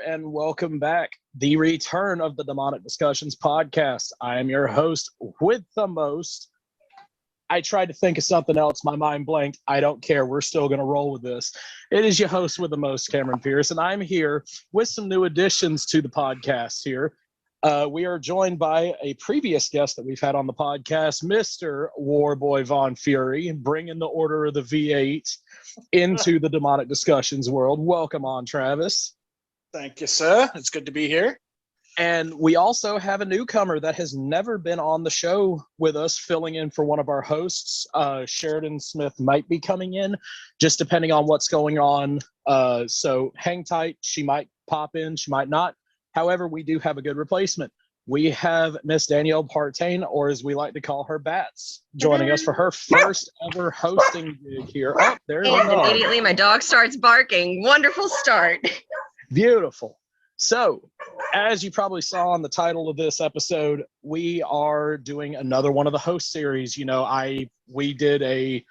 and welcome back. The return of the Demonic Discussions podcast. I am your host with the most. I tried to think of something else. My mind blanked. I don't care. We're still going to roll with this. It is your host with the most, Cameron Pierce, and I'm here with some new additions to the podcast here. We are joined by a previous guest that we've had on the podcast, Mr. Warboy Von Fury, bringing the Order of the V8 into the Demonic Discussions world. Welcome on, Travis. Thank you, sir. It's good to be here. And we also have a newcomer that has never been on the show with us, filling in for one of our hosts. Cheridan Smith might be coming in, just depending on what's going on. So hang tight. She might pop in, she might not. However, we do have a good replacement. We have Miss Danielle Partain, or as we like to call her, Bats, joining us for her first ever hosting gig here. Oh, there's a dog. Immediately my dog starts barking. Wonderful start. Beautiful. So, as you probably saw on the title of this episode, we are doing another one of the host series. You know, we did a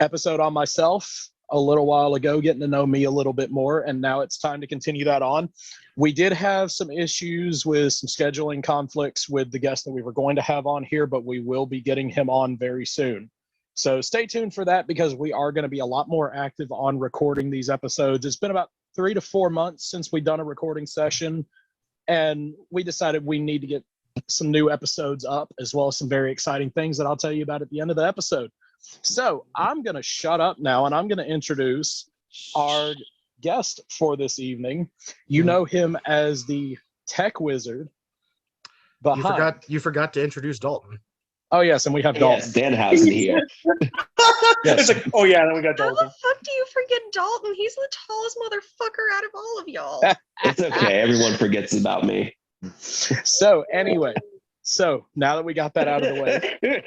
episode on myself a little while ago, getting to know me a little bit more, and now it's time to continue that on. We did have some issues with some scheduling conflicts with the guest that we were going to have on here, but we will be getting him on very soon. So stay tuned for that, because we are going to be a lot more active on recording these episodes. It's been about 3 to 4 months since we've done a recording session, and we decided we need to get some new episodes up, as well as some very exciting things that I'll tell you about at the end of the episode. So I'm going to shut up now, and I'm going to introduce our guest for this evening. You know him as the tech wizard. You forgot to introduce Dalton. Oh, yes, and we have Dalton. Yes, Danhausen here. Yes. It's like, oh yeah, then we got How Dalton. the fuck do you forget Dalton? He's the tallest motherfucker out of all of y'all. It's okay. Everyone forgets about me. So anyway, now that we got that out of the way,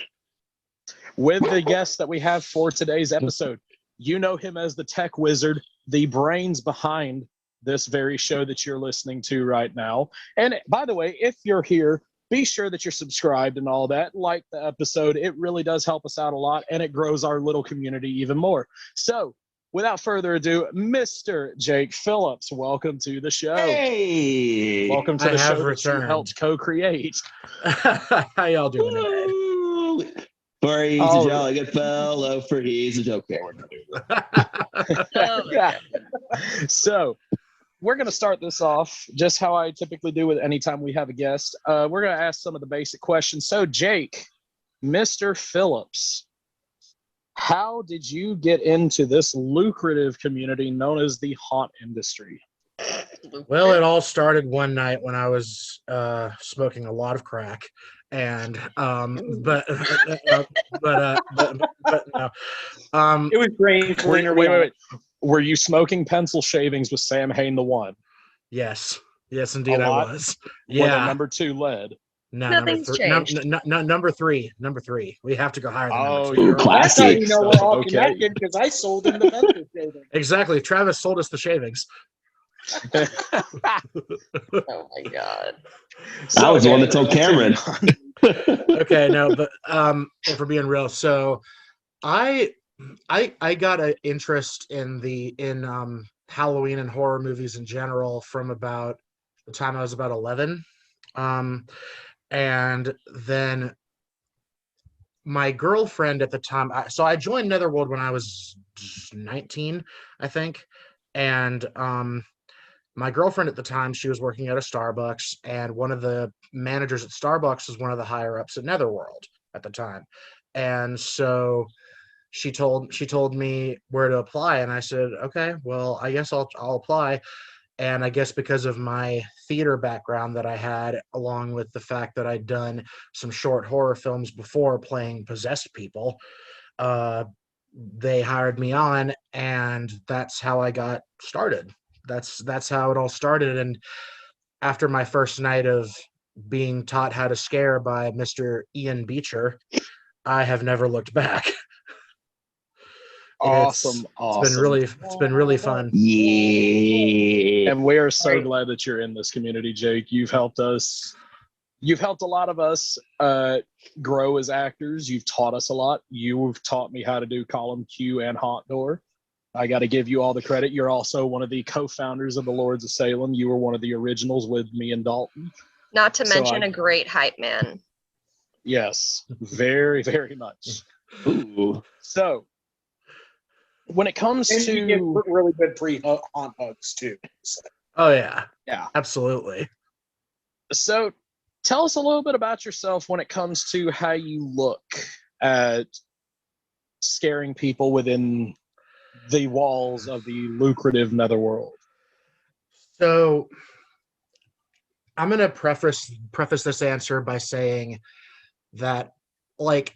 with the guest that we have for today's episode, you know him as the tech wizard, the brains behind this very show that you're listening to right now. And by the way, if you're here, be sure that you're subscribed and all that. Like the episode. It really does help us out a lot, and it grows our little community even more. So without further ado, Mr. Jake Phillips, welcome to the show. Hey! Welcome to the show that you helped co-create. How y'all doing? For he's a jolly good fellow, for he's a joke. Yeah. So we're going to start this off just how I typically do with any time we have a guest. We're going to ask some of the basic questions. So Jake, Mr. Phillips, how did you get into this lucrative community known as the haunt industry? Well, it all started one night when I was smoking a lot of crack, and but no. It was great. Wait. Were you smoking pencil shavings with Sam Hain the One? Yes, indeed, I was. Yeah. Number 2 lead. No, Nothing's changed. Number three. We have to go higher than number 2. You're That's how you know we're all Okay. connected, because I sold him the pencil shaving. Exactly. Travis sold us the shavings. Oh my god. I was the one that told Cameron. Okay, no, but if we're being real, so I got an interest in Halloween and horror movies in general from about the time I was about 11, and then my girlfriend at the time. So I joined Netherworld when I was 19, I think, and my girlfriend at the time, she was working at a Starbucks, and one of the managers at Starbucks was one of the higher ups at Netherworld at the time, and so she told me where to apply, and I said, okay, well, I guess I'll apply. And I guess because of my theater background that I had, along with the fact that I'd done some short horror films before playing possessed people, they hired me on, and that's how I got started. That's how it all started. And after my first night of being taught how to scare by Mr. Ian Beecher, I have never looked back. Awesome. It's been really fun. Yeah. And we are so glad that you're in this community, Jake. You've helped us. You've helped a lot of us grow as actors. You've taught us a lot. You've taught me how to do column Q and haunt door. I got to give you all the credit. You're also one of the co-founders of the Lords of Salem. You were one of the originals with me and Dalton. Not to mention a great hype man. Yes, very, very much. Ooh. So, when it comes And you get to really good pre-haunt hugs too. So. Oh yeah, yeah, absolutely. so tell us a little bit about yourself when it comes to how you look at scaring people within the walls of the lucrative netherworld. So I'm gonna preface this answer by saying that, like,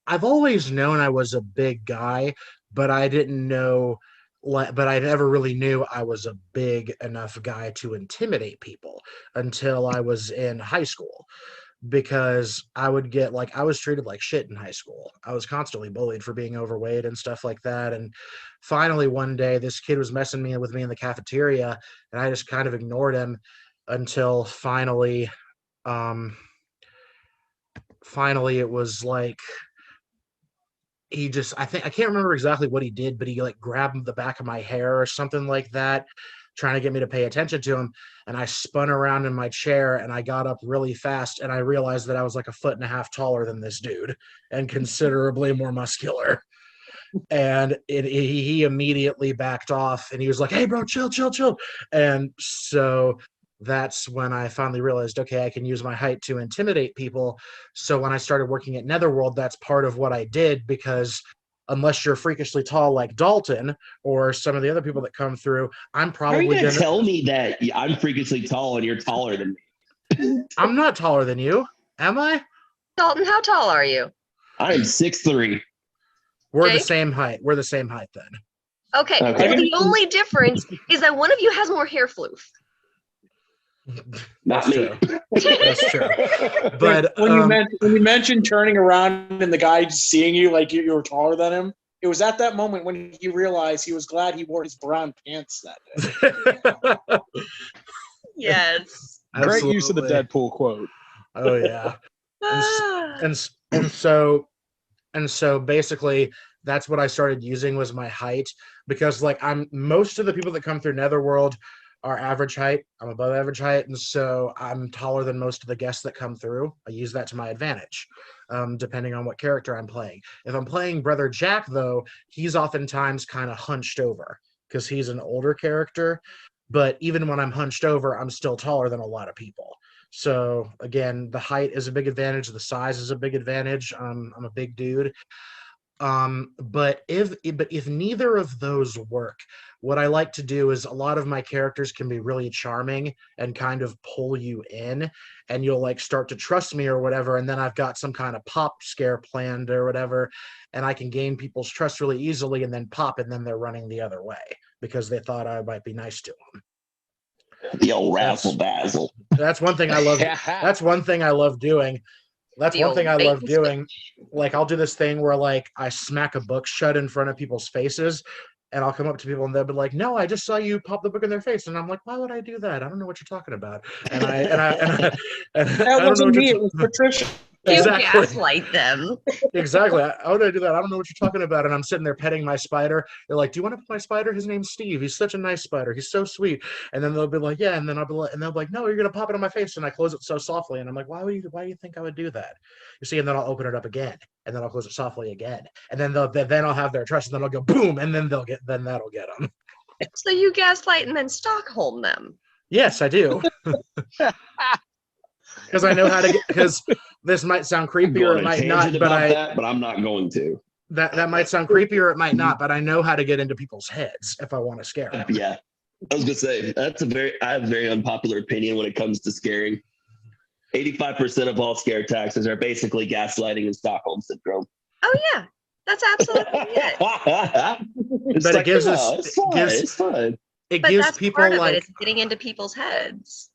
I've always known I was a big guy, but I didn't know, but I never really knew I was a big enough guy to intimidate people until I was in high school. Because I would get, like, I was treated like shit in high school. I was constantly bullied for being overweight and stuff like that. And finally, one day, this kid was messing with me in the cafeteria, and I just kind of ignored him until finally it was like, I can't remember exactly what he did, but he like grabbed the back of my hair or something like that, trying to get me to pay attention to him. And I spun around in my chair and I got up really fast, and I realized that I was like 1.5 feet taller than this dude and considerably more muscular. And he immediately backed off, and he was like, "Hey bro, chill. And so that's when I finally realized, okay, I can use my height to intimidate people. So when I started working at Netherworld, that's part of what I did, because unless you're freakishly tall like Dalton or some of the other people that come through, I'm How are you probably going to tell me that I'm freakishly tall and you're taller than me? I'm not taller than you, am I? Dalton, how tall are you? I'm 6'3". We're Jake? the same height. We're the same height then. Okay. Okay. Well, the only difference is that one of you has more hair floof. Not That's me. true. That's true. But when you mentioned turning around and the guy seeing you like you were taller than him, it was at that moment when he realized he was glad he wore his brown pants that day. Yes. Great use of the Absolutely. Deadpool quote. Oh yeah. And so basically that's what I started using, was my height, because like most of the people that come through Netherworld are average height. I'm above average height, and so I'm taller than most of the guests that come through. I use that to my advantage, depending on what character I'm playing. If I'm playing Brother Jack, though, he's oftentimes kind of hunched over because he's an older character. But even when I'm hunched over, I'm still taller than a lot of people. So again, the height is a big advantage. The size is a big advantage. I'm a big dude. But if neither of those work, what I like to do is, a lot of my characters can be really charming and kind of pull you in, and you'll like start to trust me or whatever. And then I've got some kind of pop scare planned or whatever, and I can gain people's trust really easily and then pop, and then they're running the other way because they thought I might be nice to them. The old razzle dazzle. That's one thing I love. That's one thing I love doing. That's The one thing I old love bait and doing. Like, I'll do this thing where like I smack a book shut in front of people's faces, and I'll come up to people and they'll be like, "No, I just saw you pop the book in their face," and I'm like, "Why would I do that? I don't know what you're talking about." And I That don't know wasn't what me. you're It was Patricia. You Exactly. gaslight them. Exactly. How would I do that? I don't know what you're talking about. And I'm sitting there petting my spider. They're like, "Do you want to pet my spider? His name's Steve. He's such a nice spider. He's so sweet." And then they'll be like, "Yeah." And then I'll be like, and they'll be like, "No, you're gonna pop it on my face." And I close it so softly. And I'm like, why do you think I would do that? You see, and then I'll open it up again, and then I'll close it softly again, and then then I'll have their trust, and then I'll go boom, and then that'll get them. So you gaslight and then Stockholm them. Yes, I do. Because I know how to get. Because this might sound creepy or it might not, but but I'm not going to. That might sound creepy or it might not, but I know how to get into people's heads if I want to scare them. Yeah, I was gonna say I have a very unpopular opinion when it comes to scaring. 85% of all scare tactics are basically gaslighting and Stockholm syndrome. Oh yeah, that's absolutely it. But it gives us it's fine. It But gives that's people part of like it. It's getting into people's heads.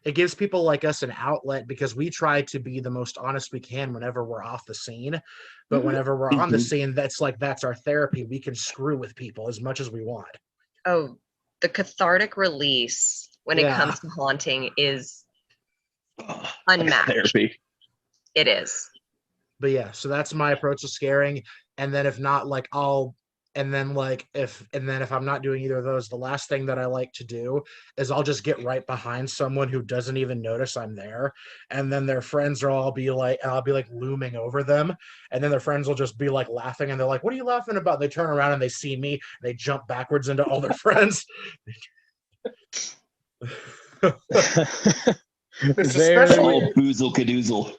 it gives people like us an outlet, because we try to be the most honest we can whenever we're off the scene. But whenever we're on the scene, that's our therapy. We can screw with people as much as we want. Oh, the cathartic release when it comes to haunting is unmatched. Therapy. It is. But yeah, so that's my approach to scaring. And then if not, like I'll And then if I'm not doing either of those, the last thing that I like to do is I'll just get right behind someone who doesn't even notice I'm there. And then their friends I'll be like looming over them. And then their friends will just be like laughing and they're like, "What are you laughing about?" They turn around and they see me, and they jump backwards into all their friends. It's especially Oh, boozle cadoozle.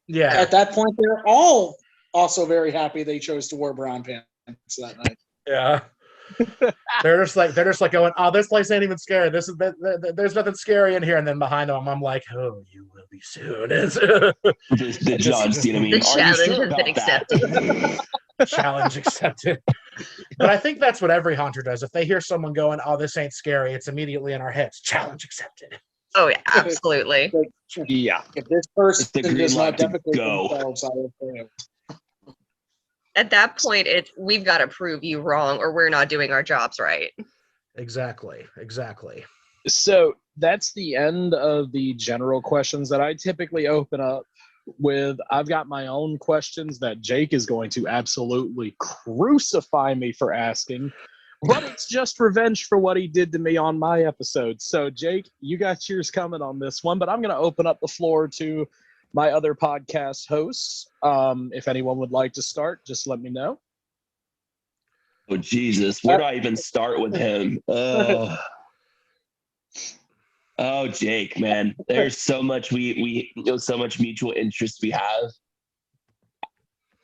yeah. At that point, they're all also very happy they chose to wear brown pants that night. Yeah. they're just like going, "Oh, this place ain't even scary. There's nothing scary in here." And then behind them, I'm like, "Oh, you will be soon." The John Cena meme. The Are you challenge sure has about been that? Challenge accepted. But I think that's what every haunter does. If they hear someone going, "Oh, this ain't scary," it's immediately in our heads. Challenge accepted. Oh yeah, absolutely. Yeah. If this person It's the green does light not to defecate go. themselves, I will fail. At that point, we've got to prove you wrong, or we're not doing our jobs right. Exactly. So that's the end of the general questions that I typically open up with. I've got my own questions that Jake is going to absolutely crucify me for asking, but it's just revenge for what he did to me on my episode. So, Jake, you got yours coming on this one, but I'm going to open up the floor to my other podcast hosts. If anyone would like to start, just let me know. Oh, Jesus. Where do I even start with him? Oh, Jake, man. There's so much we so much mutual interest we have.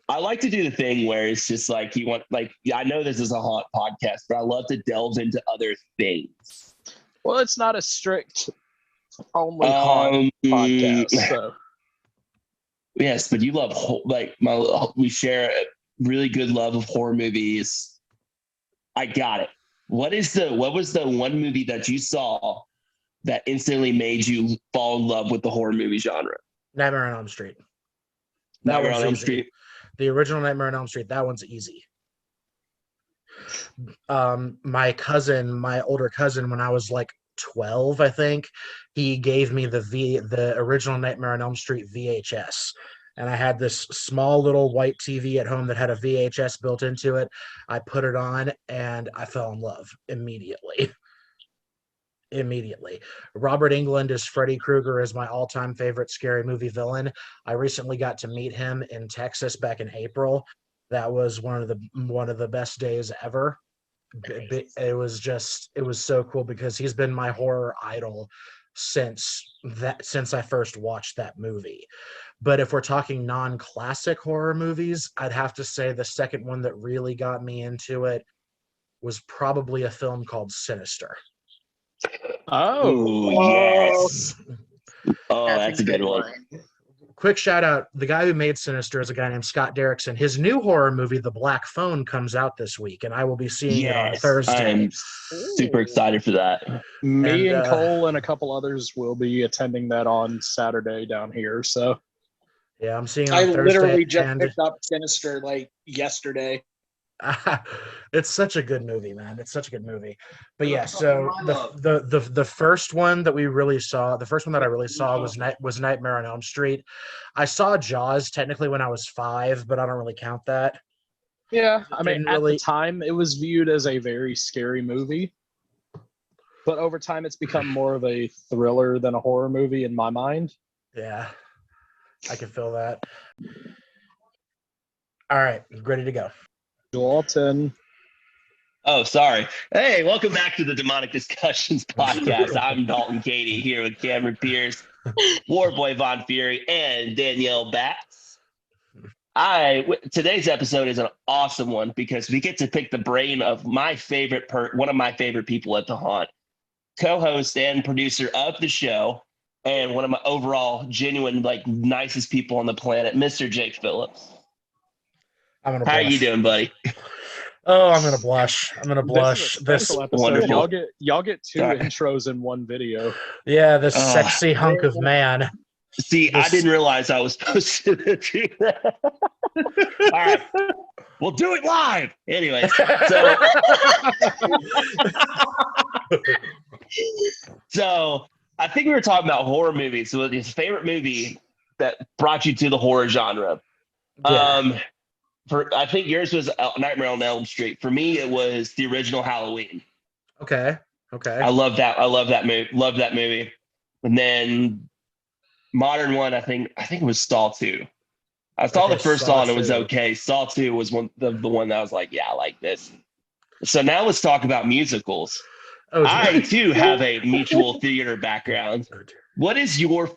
I like to do the thing where it's just like I know this is a haunt podcast, but I love to delve into other things. Well, it's not a strict only haunt podcast, so. Yes, but you love we share a really good love of horror movies. I got it. What was the one movie that you saw that instantly made you fall in love with the horror movie genre? Nightmare on Elm Street. Nightmare on Elm Street. The original Nightmare on Elm Street. That one's easy. My older cousin, when I was like 12, I think, he gave me the original Nightmare on Elm Street VHS. And I had this small little white TV at home that had a VHS built into it. I put it on and I fell in love immediately. Robert Englund as Freddy Krueger is my all-time favorite scary movie villain. I recently got to meet him in Texas back in April. That was one of the best days ever. It was so cool because he's been my horror idol since I first watched that movie. But if we're talking non-classic horror movies, I'd have to say the second one that really got me into it was probably a film called Sinister. Oh, yes. Oh, that's a good one. Quick shout out. The guy who made Sinister is a guy named Scott Derrickson. His new horror movie, The Black Phone, comes out this week, and I will be seeing it on Thursday. I'm super excited for that. Me and Cole and a couple others will be attending that on Saturday down here. So, yeah, I'm seeing it on I Thursday. literally just picked up Sinister like yesterday. It's such a good movie, man. It's such a good movie. But yeah, so the first one that we really saw, the first one that I really saw was Nightmare on Elm Street. I saw Jaws technically when I was 5, but I don't really count that. Yeah, I mean, at the time, it was viewed as a very scary movie. But over time, it's become more of a thriller than a horror movie in my mind. Yeah, I can feel that. All right, ready to go. Dalton. Oh, sorry. Hey, welcome back to the Demonic Discussions podcast. I'm Dalton Katie here with Cameron Pierce, Warboy Von Fury, and Danielle Batts. Today's episode is an awesome one because we get to pick the brain of one of my favorite people at the Haunt, co-host and producer of the show, and one of my overall genuine, nicest people on the planet, Mr. Jake Phillips. How are you doing, buddy? Oh, I'm gonna blush. This is a special episode. Wonderful. Y'all get 2 intros in one video. Yeah, this sexy hunk of man. See, I didn't realize I was supposed to do that. All right. We'll do it live. Anyways, so I think we were talking about horror movies. So his favorite movie that brought you to the horror genre. Yeah. I think yours was Nightmare on Elm Street. For me, it was the original Halloween. Okay. I love that. I love that movie. Love that movie. And then modern one, I think it was Saw 2. I saw the first Saw and it was okay. Saw 2 was the one that I was like, yeah, I like this. So now let's talk about musicals. Oh, I too have a mutual theater background. What is your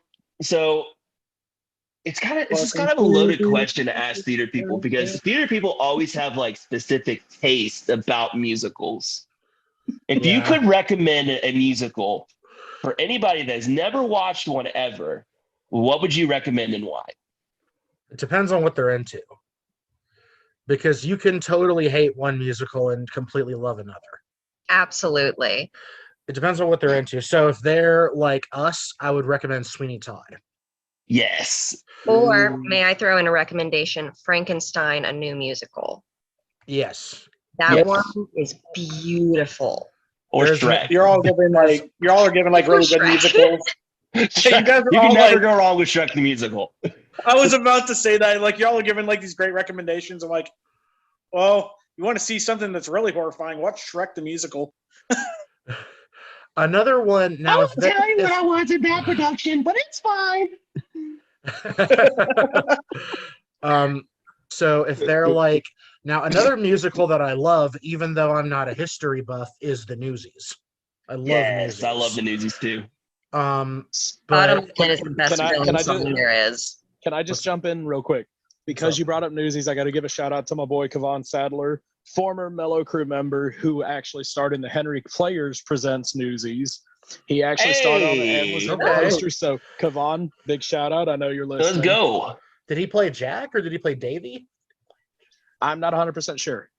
it's just kind of a loaded question to ask theater people because theater people always have like specific taste about musicals. If you could recommend a musical for anybody that's never watched one ever, what would you recommend and why? It depends on what they're into. Because you can totally hate one musical and completely love another. Absolutely. It depends on what they're into. So if they're like us, I would recommend Sweeney Todd. Yes. Or may I throw in a recommendation? Frankenstein, a new musical. Yes. That one is beautiful. Or Shrek. You're all giving like really good musicals. Shrek, you guys are you all can never like, go wrong with Shrek the musical. I was about to say that, like, y'all are giving like these great recommendations. I'm like, well, you want to see something that's really horrifying? Watch Shrek the musical. Another one. Now, I won't tell you what I was in that production, but it's fine. So if they're like, now another musical that I love, even though I'm not a history buff, is the Newsies. I love Newsies. I love the Newsies too. Bottom Line is the best villain song there is. Can I just jump in real quick? Because you brought up Newsies, I got to give a shout out to my boy Kevon Sadler, former Mellow Crew member who actually starred in the Henry Players Presents Newsies. He actually started on the and was in the poster. So Kevon, big shout out. I know you're listening. Let's go. Did he play Jack or did he play Davy? I'm not 100% sure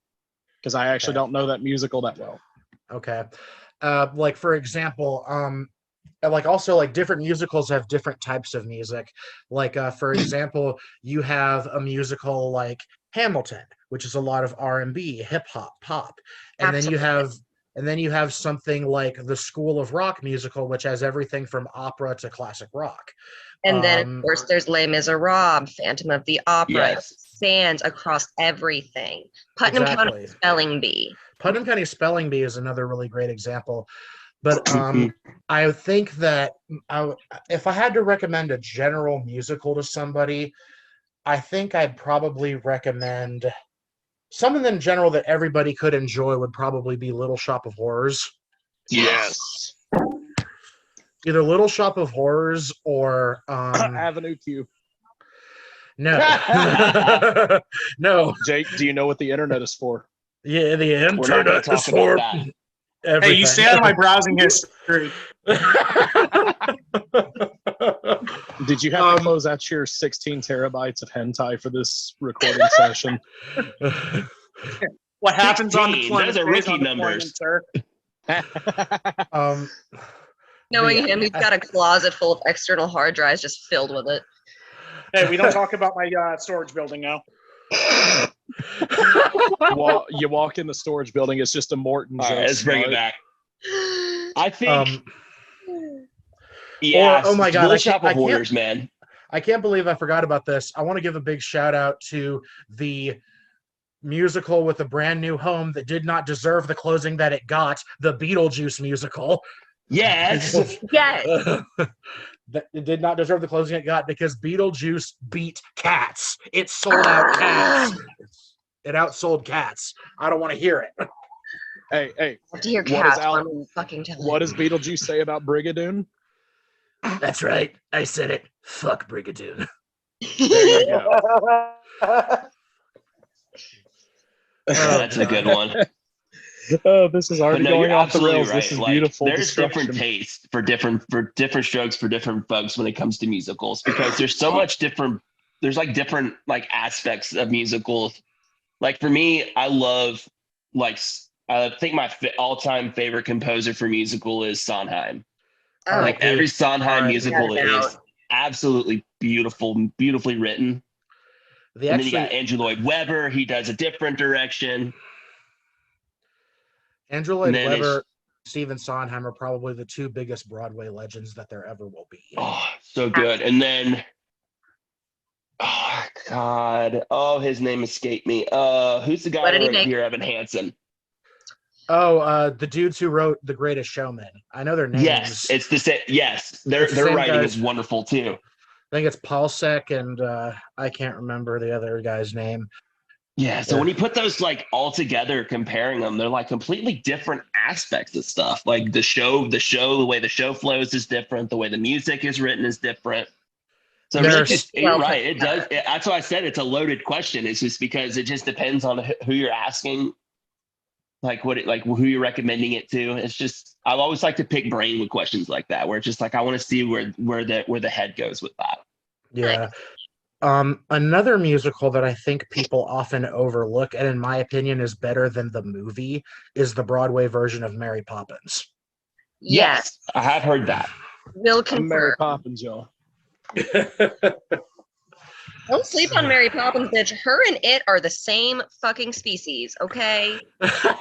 because I actually don't know that musical that well. Okay. Like for example, like also like different musicals have different types of music. Like for example, you have a musical like Hamilton, which is a lot of R&B, hip hop, pop, and then you have something like the School of Rock musical, which has everything from opera to classic rock. And then of course there's Les Miserables, Phantom of the Opera, Sands across everything. Putnam County Spelling Bee. Putnam County Spelling Bee is another really great example. But I think that if I had to recommend a general musical to somebody, I think I'd probably recommend something in general that everybody could enjoy would probably be Little Shop of Horrors. Yes. Either Little Shop of Horrors or Avenue Q. No. No. Jake, do you know what the internet is for? Yeah, the internet is for everything. Hey, you stay out of my browsing history. Did you have to close out your 16 terabytes of hentai for this recording session? What happens 16, on deployment? Those are rookie numbers. Sir. Knowing him, he's got a closet full of external hard drives just filled with it. Hey, we don't talk about my storage building now. You walk in the storage building, it's just a Morton. All right, let's bring it back. I think. Oh my God! Little Shop of Horrors, man. I can't believe I forgot about this. I want to give a big shout out to the musical with a brand new home that did not deserve the closing that it got, the Beetlejuice musical. Yes. Yes. That it did not deserve the closing it got because Beetlejuice beat Cats. It sold out Cats. It outsold Cats. I don't want to hear it. Hey. I have to hear Cats. What does Beetlejuice say about Brigadoon? That's right. I said it. Fuck Brigadoon. There you go. That's a good one. Oh, this is already going off the rails. Right. This is beautiful. There's different tastes for different strokes for different folks when it comes to musicals because there's so much different. There's like different like aspects of musicals. Like for me, I love I think my all-time favorite composer for musical is Sondheim. Like every Sondheim musical is absolutely beautiful, beautifully written. And then you got Andrew Lloyd Webber. He does a different direction. Andrew Lloyd Webber, Stephen Sondheim are probably the two biggest Broadway legends that there ever will be. Oh, so good. And then, God. Oh, his name escaped me. Who's the guy What did he right make? here, Evan Hansen? Oh, the dudes who wrote The Greatest Showman. I know their names. Yes, it's the same. Yes, their same writing guys. is wonderful too. I think it's Paul Sec and I can't remember the other guy's name. Yeah, so when you put those like all together, comparing them, they're like completely different aspects of stuff. Like the way the show flows is different. The way the music is written is different. So There's- really just, you're Well, right. It does. That's why I said it's a loaded question. It's just because it just depends on who you're asking, like who you're recommending it to. It's just, I always like to pick brain with questions like that, where it's just like I want to see where the head goes with that. Yeah. Another musical that I think people often overlook, and in my opinion is better than the movie, is the Broadway version of Mary Poppins. Yes. I have heard that. Will I'm Mary confirm. Poppins, y'all. Don't sleep on Mary Poppins, bitch. Her and it are the same fucking species, okay?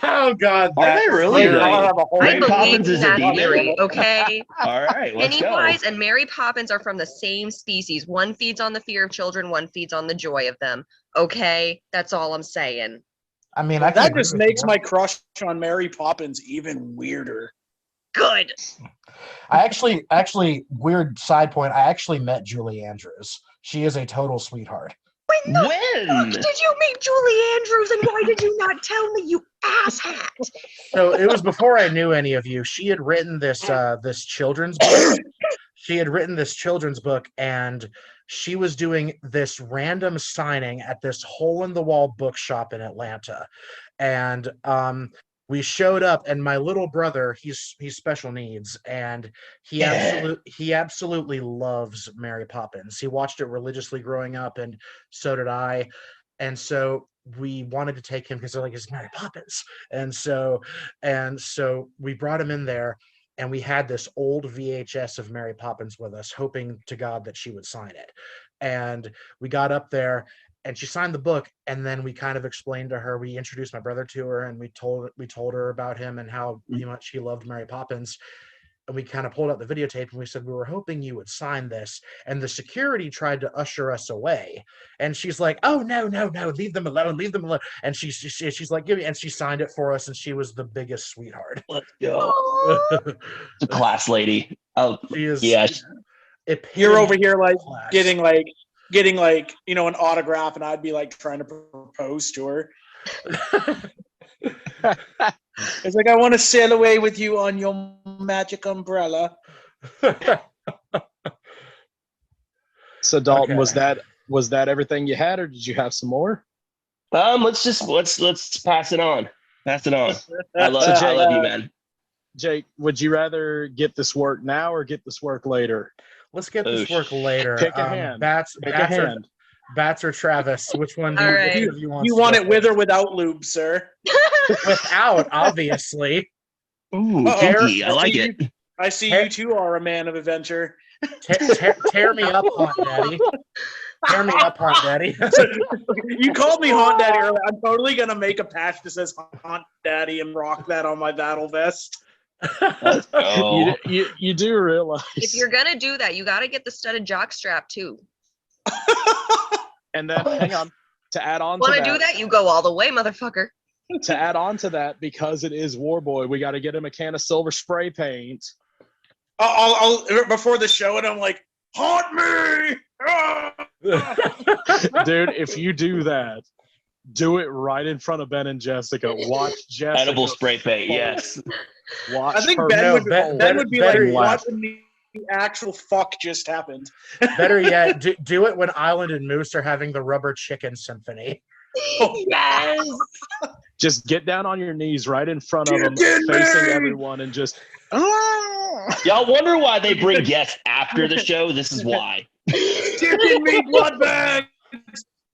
Oh God! Are they really? I'll Like, have a whole I Mary believe Poppins in is a that demon? theory, okay? All right, let's go. Pennywise and Mary Poppins are from the same species. One feeds on the fear of children, one feeds on the joy of them. Okay? That's all I'm saying. I mean, I can That agree just with makes you. my crush on Mary Poppins even weirder. Good. I actually, weird side point. I actually met Julie Andrews. She is a total sweetheart. When the When? fuck did you meet Julie Andrews, and why did you not tell me, you asshat? So it was before I knew any of you. She had written this children's book. She had written this children's book, and she was doing this random signing at this hole-in-the-wall bookshop in Atlanta. And we showed up, and my little brother, he's special needs, and he absolutely loves Mary Poppins. He watched it religiously growing up, and so did I. And so we wanted to take him because they're like, it's Mary Poppins. And so we brought him in there, and we had this old VHS of Mary Poppins with us, hoping to God that she would sign it. And we got up there, and she signed the book, and then we kind of explained to her, we introduced my brother to her, and we told her about him and how much he loved Mary Poppins. And we kind of pulled out the videotape, and we said, we were hoping you would sign this. And the security tried to usher us away. And she's like, oh, no, leave them alone. And she's like, give me, and she signed it for us, and she was the biggest sweetheart. Let's go. Aw. The class lady. Oh, She is. yeah. You're over here like class. getting like an autograph, and I'd be like trying to propose to her. It's like, I want to sail away with you on your magic umbrella. So Dalton, Okay. was that everything you had, or did you have some more? Let's pass it on. Pass it on. I love you, man. Jake, would you rather get this work now or get this work later? Let's get this work later. Pick a hand. Bats or Travis? Which one do All you, right. which of you wants You to want go it with first? or without lube, sir? Without, obviously. Ooh, Uh-oh. kinky. I like it. I see you too are a man of adventure. Tear me up, Haunt Daddy. Tear me up, Haunt Daddy. You called me Haunt Daddy earlier. I'm totally gonna make a patch that says Haunt Daddy and rock that on my battle vest. Let's go. You do realize, If you're gonna do that, you gotta get the studded jock strap too. and then hang on, to add on Wanna to do that? You go all the way, motherfucker. to add on to that, because it is Warboy, we got to get him a can of silver spray paint. I'll before the show, and I'm like, haunt me. Dude, if you do that, do it right in front of Ben and Jessica. Watch Jessica. Edible spray paint. Yes. Watch I think her Ben No, would Ben be better like, laugh. watching the actual fuck just happened. Better yet, do it when Island and Moose are having the Rubber Chicken Symphony. Yes. Just get down on your knees right in front of them, Chicken facing me! everyone, and just. Y'all wonder why they bring guests after the show? This is why. Chicken meat blood bags.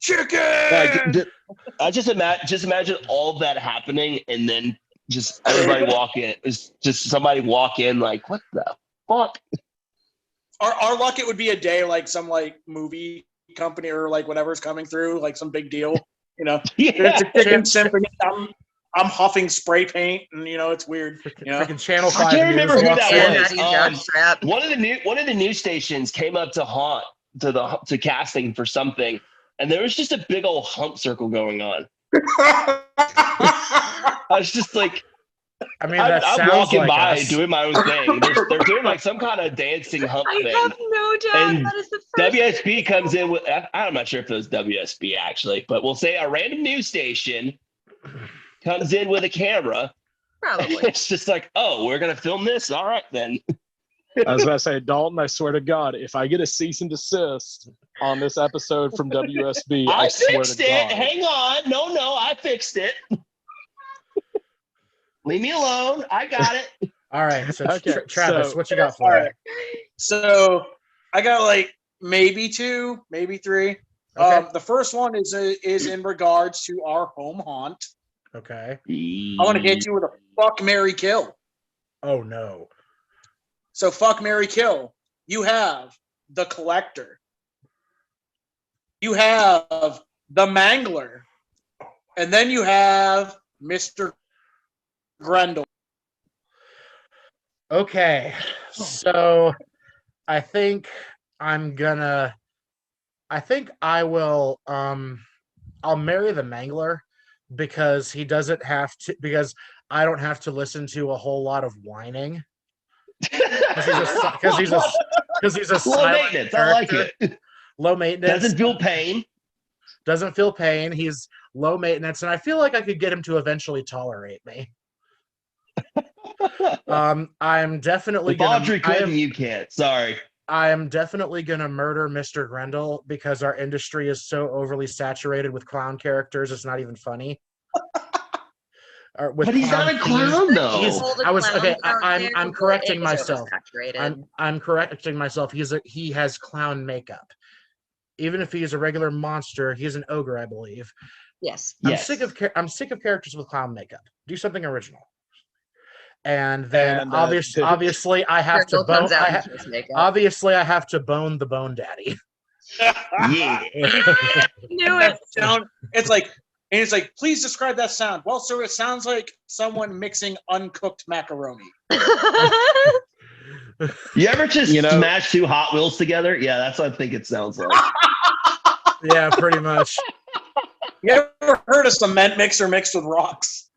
Chicken. Like, I just imagine all of that happening, and then just everybody walk in. It's just somebody walk in like, what the fuck? Our luck, it would be a day like some like movie company or like whatever's coming through, like some big deal. You know, Yeah. it's a chicken symphony. I'm huffing spray paint, and it's weird. Freaking Channel I 5 can't News remember who walks that in. was. Daddy jock strap. One of the news stations came up to Haunt to casting for something, and there was just a big old hump circle going on. I was just like, I mean, that I'm sounds walking like by us. doing my own thing. They're doing like some kind of dancing hump I thing. have no doubt And that is the first. WSB comes in with, I'm not sure if it was WSB actually, but we'll say a random news station comes in with a camera. Probably. It's just like, oh, we're going to film this? All right, then. I was about to say, Dalton, I swear to God, if I get a cease and desist on this episode from WSB, I swear fixed to it. God. Hang on. No, I fixed it. Leave me alone. I got it. All right, so Okay, Travis, so- what you got for All me? right. So I got like maybe 2, maybe 3. Okay. The first one is in regards to our home haunt. Okay. I want to hit you with a fuck, marry, kill. Oh no. So fuck, marry, kill. You have the Collector. You have the Mangler, and then you have Mr. Grendel. Okay. So I think I will I'll marry the Mangler because he doesn't have to, because I don't have to listen to a whole lot of whining. Because he's a Low silent maintenance. I like character. it. Low maintenance. Doesn't feel pain. Doesn't feel pain. He's low maintenance, and I feel like I could get him to eventually tolerate me. I'm definitely If gonna. Audrey couldn't, you can't. Sorry. I am definitely gonna murder Mr. Grendel because our industry is so overly saturated with clown characters. It's not even funny. But he's not a clown, though. I'm correcting myself. I'm correcting myself. He has clown makeup. Even if he's a regular monster, he's an ogre, I believe. Yes. I'm sick of characters with clown makeup. Do something original. And then obviously I have to bone. Obviously I have to bone the Bone Daddy. Yeah. Knew it. It's like, and it's like, please describe that sound. Well, sir, it sounds like someone mixing uncooked macaroni. You ever just smash 2 Hot Wheels together? Yeah, that's what I think it sounds like. Yeah, pretty much. You ever heard a cement mixer mixed with rocks?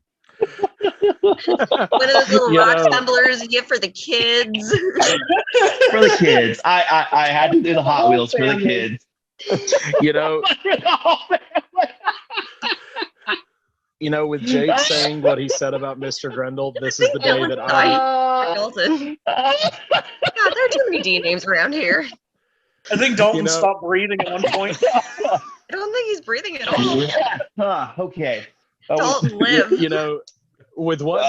One of those little rock tumblers you get for the kids. For the kids. I had to do the Hot Wheels for the kids. With Jake saying what he said about Mr. Grendel, this is the day that Dalton. God, there are too many D names around here. I think Dalton stopped breathing at one point. I don't think he's breathing at all. Okay. Dalton live. With what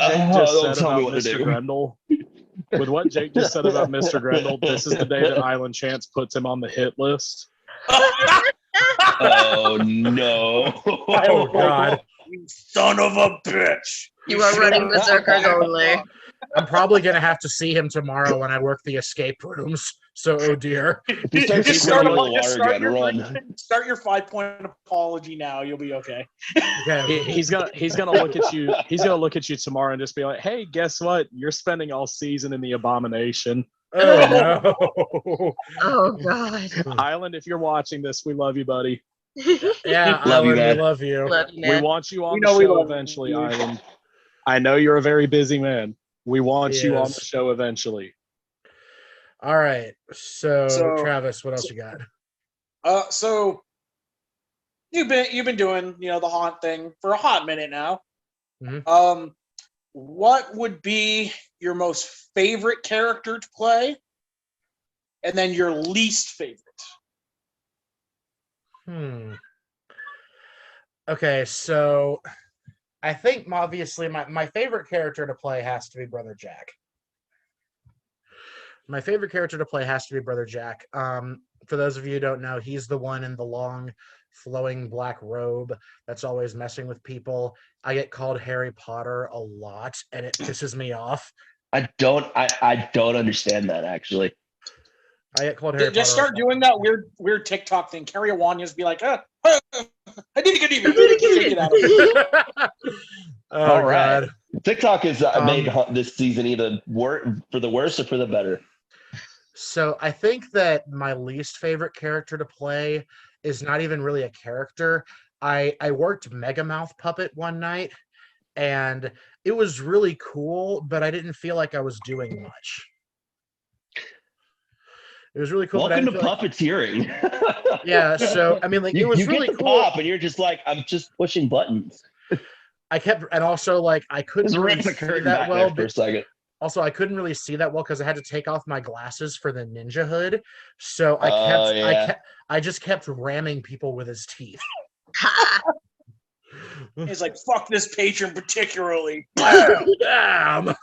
Jake just said about Mr. Grendel, this is the day that Island Chance puts him on the hit list. Oh no! Oh God! You son of a bitch! You are running berserkers only. I'm probably gonna have to see him tomorrow when I work the escape rooms. So, oh dear. Start your 5-point apology now. You'll be okay. Okay. He's gonna look at you. He's gonna look at you tomorrow and just be like, "Hey, guess what? You're spending all season in the abomination." Oh no! Oh God! Island, if you're watching this, we love you, buddy. Yeah, love you, Island, man. we love you. We want you on the show eventually, Island. I know you're a very busy man. We want you on the show eventually. All right. So Travis, what else you got? So you've been doing, the haunt thing for a hot minute now. Mm-hmm. What would be your most favorite character to play? And then your least favorite? Okay, so I think obviously my favorite character to play has to be Brother Jack. My favorite character to play has to be Brother Jack. For those of you who don't know, he's the one in the long, flowing black robe that's always messing with people. I get called Harry Potter a lot, and it pisses me off. I don't understand that, actually. I get called Harry Just Potter. start doing that weird TikTok thing. Carry a wand, just be like, I need to get even. Oh, all right. God. TikTok is made this season either for the worse or for the better. So I think that my least favorite character to play is not even really a character. I worked Megamouth Puppet one night, and it was really cool, but I didn't feel like I was doing much. It was really cool. Welcome to puppeteering. Yeah, so I mean, like, it was really get the cool. pop, and you're just like, I'm just pushing buttons. I kept, and also like I couldn't really see that well for a second. Also, I couldn't really see that well because I had to take off my glasses for the ninja hood. So I just kept ramming people with his teeth. He's like, fuck this patron particularly. Damn.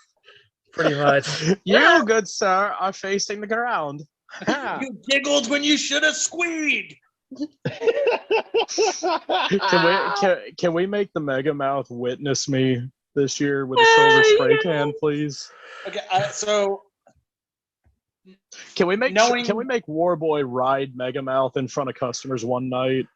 Pretty much. You, good sir, are facing the ground. You giggled when you should have squeed. Can we make the Megamouth witness me this year with a silver spray can, please? Okay, so can we make Warboy ride Megamouth in front of customers one night?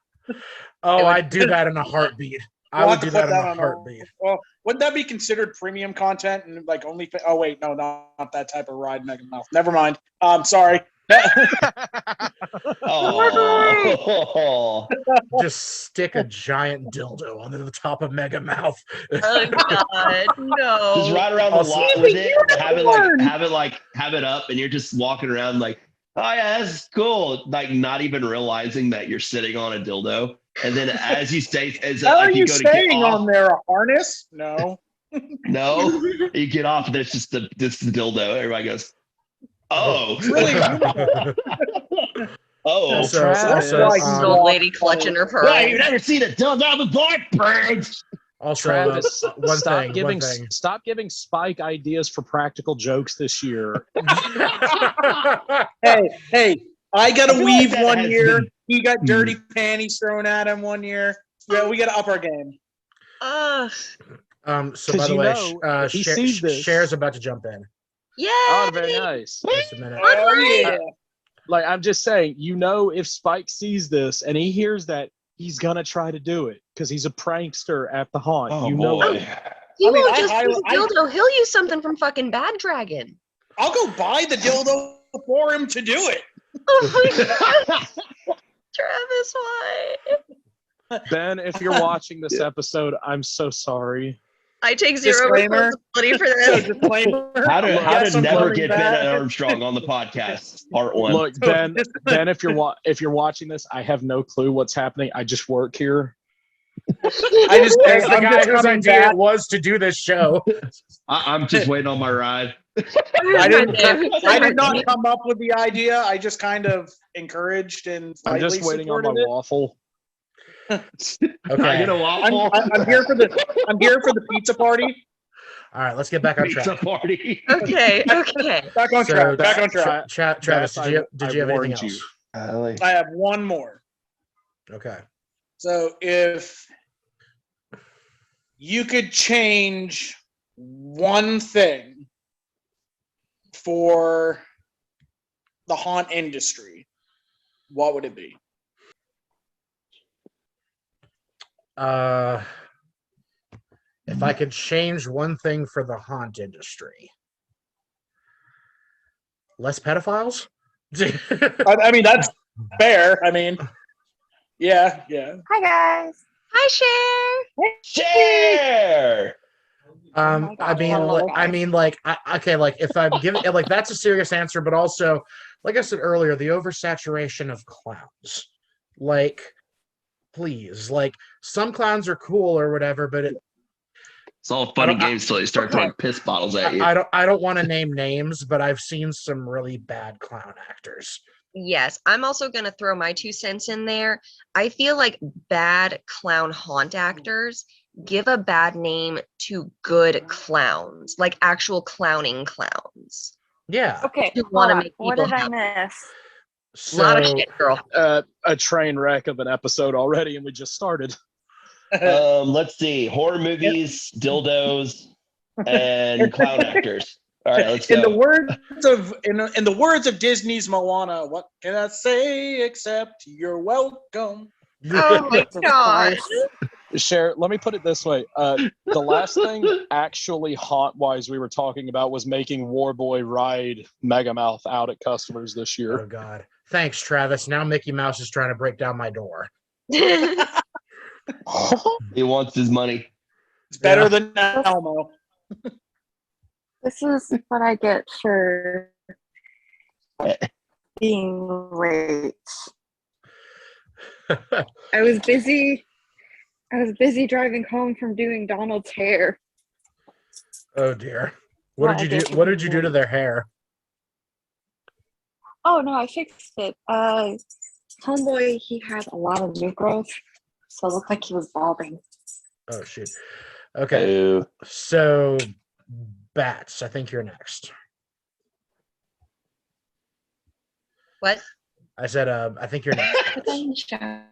Oh, I'd do that in a heartbeat. I would do that in a heartbeat. Well, wouldn't that be considered premium content and like only? Oh wait, no, not that type of ride, Megamouth. Never mind. Sorry. Oh. Just stick a giant dildo on the top of Megamouth. Oh God, no! Just ride around the lot with it, have it up, and you're just walking around like, oh yeah, that's cool. Like not even realizing that you're sitting on a dildo, and then as you say, are you staying on there a harness? No, no. You get off, and there's just the dildo. Everybody goes, oh, really? Oh, an old lady clutching her pearl. Hey, you've never seen a dildo before, birds. Also, Travis, one thing. Stop giving Spike ideas for practical jokes this year. Hey, I got a weave one year. He got dirty panties thrown at him one year. Yeah, we got to up our game. So by the way, Cher's about to jump in. Yeah. Oh, very nice. Just a minute. Oh, yeah. Like I'm just saying, if Spike sees this and he hears that, he's gonna try to do it because he's a prankster at the haunt. Oh, you know boy. it. He won't just use a dildo. He'll use something from fucking Bad Dragon. I'll go buy the dildo for him to do it. Oh my God. Travis, why? Ben, if you're watching this episode, I'm so sorry. I take zero responsibility for this. How to never get Ben Armstrong on the podcast, part 1. Look, Ben, if you're watching this, I have no clue what's happening. I just work here. The guy whose idea it was to do this show. I'm just waiting on my ride. I did not come up with the idea. I just kind of encouraged and I'm just waiting on my waffle. Okay. I get a waffle. I'm here for the pizza party. All right, let's get back on track. Pizza party. Okay. Back on track. Travis, did you have anything else? I have one more. Okay. So if you could change one thing for the haunt industry, what would it be? If I could change one thing for the haunt industry, less pedophiles? I mean, that's fair. I mean, yeah. Hi, guys. Hi, Share. If I'm giving like that's a serious answer, but also, like I said earlier, the oversaturation of clowns. Like, please, like some clowns are cool or whatever, but it's all fun and games till they start throwing piss bottles at you. I don't want to name names, but I've seen some really bad clown actors. Yes, I'm also going to throw my 2 cents in there. I feel like bad clown haunt actors give a bad name to good clowns, like actual clowning clowns. Yeah. Okay. What did I miss? A lot of shit, girl. A train wreck of an episode already, and we just started. Let's see. Horror movies, dildos, and clown actors. All right, let's go. In the words of Disney's Moana, what can I say except you're welcome? Oh my gosh. Cher, let me put it this way. The last thing actually haunt-wise we were talking about was making Warboy ride Megamouth out at customers this year. Oh, God. Thanks, Travis. Now Mickey Mouse is trying to break down my door. He wants his money. It's better Yeah. than Elmo. This is what I get for being late. I was busy driving home from doing Donald's hair. Oh dear. What What I did you get do? for What did you being do to late. their hair? Oh no, I fixed it. Homeboy, he had a lot of new growth, so it looked like he was balding. Oh shoot. Okay. Oh. So Bats, I think you're next. What? I said I think you're next. Put that in the shower.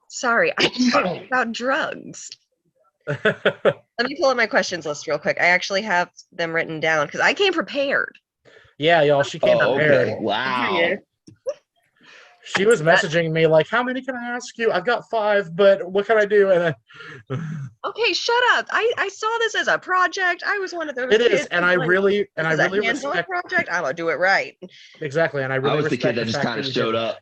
Sorry, I talked about drugs. Let me pull up my questions list real quick. I actually have them written down because I came prepared. Yeah, y'all, she came Oh, prepared. okay. Wow. She was messaging me like, how many can I ask you? I've got 5, but what can I do? And then Okay, shut up. I saw this as a project. I was one of those it is, kids and who's I like, really this is a hands-on respect project. I'm gonna do it right. exactly, and I I really was the kid respect that just fact kind of you showed did up.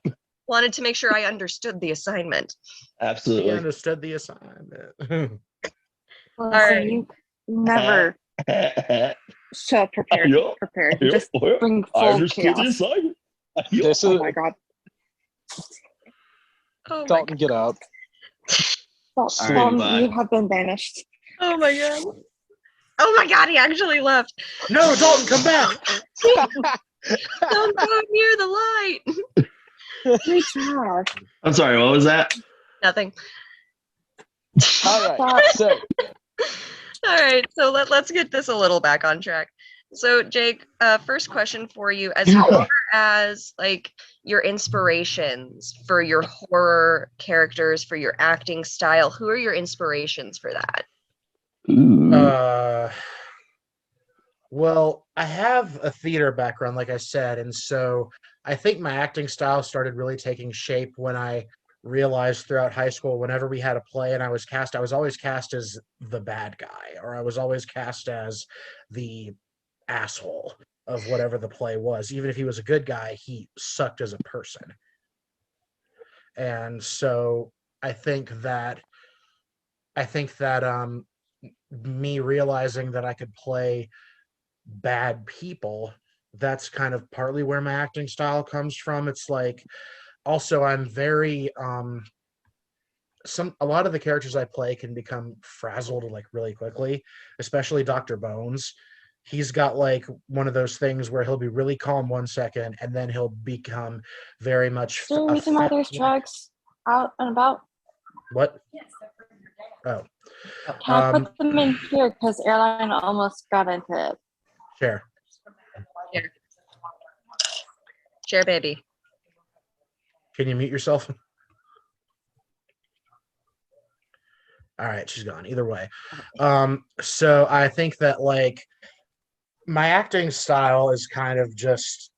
Wanted to make sure I understood the assignment. He Absolutely. understood the assignment. Listen, right. you never show up prepared. You just bring I full understood the chaos. assignment. This Oh is my god. Oh my Dalton. god. Get out. Dalton, bye. you have been banished. Oh my god. Oh my god, he actually left. No, Dalton, come back. Don't go near the light. Good job. I'm sorry, what was that? Nothing. All right. So All right, so let's get this a little back on track. So Jake, first question for you, as far as like your inspirations for your horror characters, for your acting style, who are your inspirations for that? Ooh. Well, I have a theater background, like I said, and so I think my acting style started really taking shape when I realized throughout high school, whenever we had a play and I was always cast as the bad guy, or I was always cast as the asshole of whatever the play was. Even if he was a good guy, he sucked as a person. And so I think that me realizing that I could play bad people, that's kind of partly where my acting style comes from. It's like, also I'm very a lot of the characters I play can become frazzled like really quickly, especially Dr. Bones. He's got like one of those things where he'll be really calm 1 second and then he'll become very much Is there a reason why there's drugs out and about? What? Oh. Can I put them in here because airline almost got into it? Sure. Share baby. Can you mute yourself? All right, she's gone. Either way. So I think that like my acting style is kind of just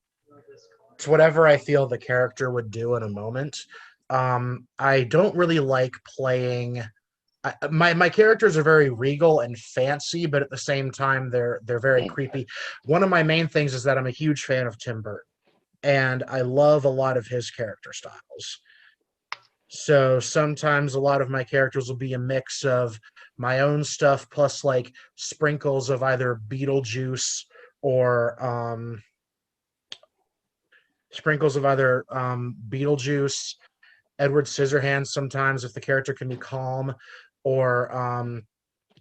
it's whatever I feel the character would do in a moment. I don't really like playing my characters are very regal and fancy, but at the same time they're very creepy. One of my main things is that I'm a huge fan of Tim Burton, and I love a lot of his character styles. So sometimes a lot of my characters will be a mix of my own stuff plus like sprinkles of either Beetlejuice or Beetlejuice, Edward Scissorhands sometimes if the character can be calm, or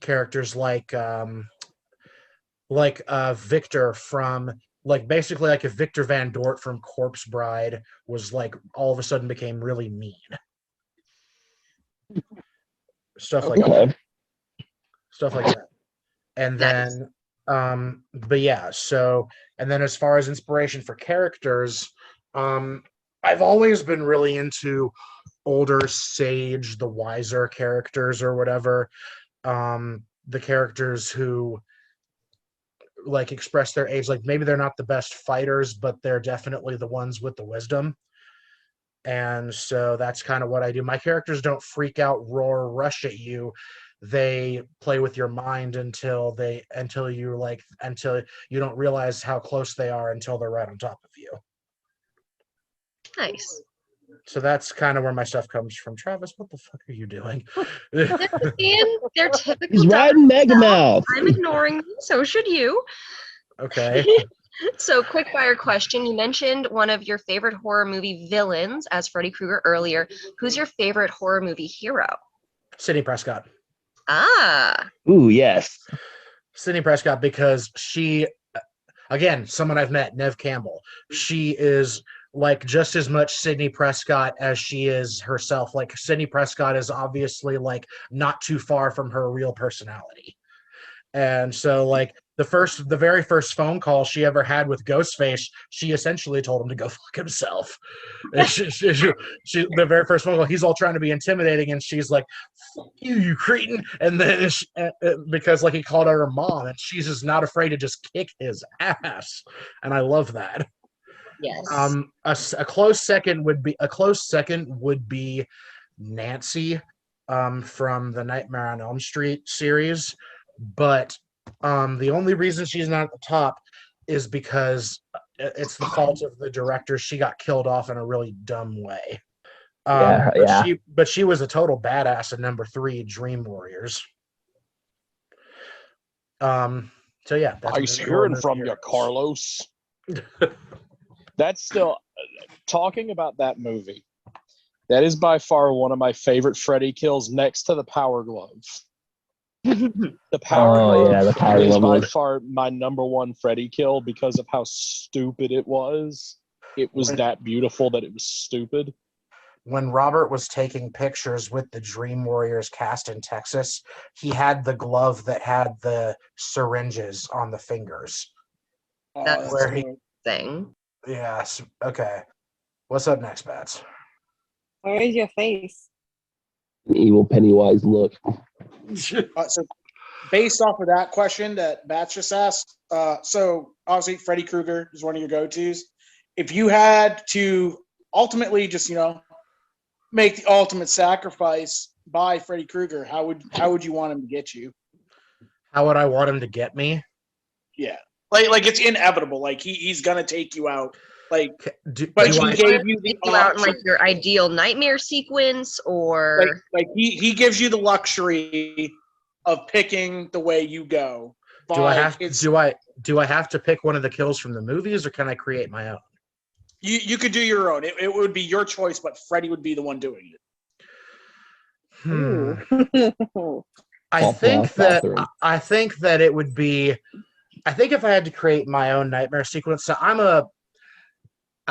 characters like Victor from like basically like if Victor Van Dort from Corpse Bride was like all of a sudden became really mean. Stuff like that. Stuff like that. And then but yeah, so and then as far as inspiration for characters, I've always been really into older sage, the wiser characters or whatever. The characters who like express their age, like maybe they're not the best fighters, but they're definitely the ones with the wisdom. And so that's kind of what I do. My characters don't freak out, roar, rush at you. they play with your mind until you don't realize how close they are until they're right on top of you. Nice. So that's kind of where my stuff comes from. Travis, what the fuck are you doing? Ian, they're typical. He's riding Mega Mouth. I'm ignoring them, so should you. Okay. So, quick fire question. You mentioned one of your favorite horror movie villains as Freddy Krueger earlier. Who's your favorite horror movie hero? Sidney Prescott. Ah, Ooh, yes. Sidney Prescott, because she, again, someone I've met, Nev Campbell. She is like just as much Sidney Prescott as she is herself. Like Sidney Prescott is obviously like not too far from her real personality. And so like the very first phone call she ever had with Ghostface, she essentially told him to go fuck himself. And the very first phone call, he's all trying to be intimidating, and she's like, "Fuck you, you cretin!" And then because like he called her mom, and she's just not afraid to just kick his ass, and I love that. yes. A close second would be Nancy from the Nightmare on Elm Street series, but the only reason she's not at the top is because it's the fault of the director. She got killed off in a really dumb way. But she was a total badass at number 3, Dream Warriors. So yeah, that's Nice hearing from you, Carlos. That's still talking about that movie. That is by far one of my favorite Freddy kills, next to the Power Glove. The Power Glove the Power is by Glove. far my number one Freddy kill because of how stupid it was. It was that beautiful that it was stupid. When Robert was taking pictures with the Dream Warriors cast in Texas, he had the glove that had the syringes on the fingers. That's where he thing. Yes. Okay. What's up next, Bats? Where is your face? An evil Pennywise look. So based off of that question that Bats just asked, so obviously Freddy Krueger is one of your go-tos. If you had to ultimately just, make the ultimate sacrifice by Freddy Krueger, how would you want him to get you? How would I want him to get me? Yeah. Like it's inevitable. Like he's gonna take you out. Like but he gave you the Take you out in option. like your ideal nightmare sequence, or like he gives you the luxury of picking the way you go. Do I have to pick one of the kills from the movies, or can I create my own? You could do your own. It would be your choice, but Freddy would be the one doing it. I think that it would be. I think if I had to create my own nightmare sequence, so I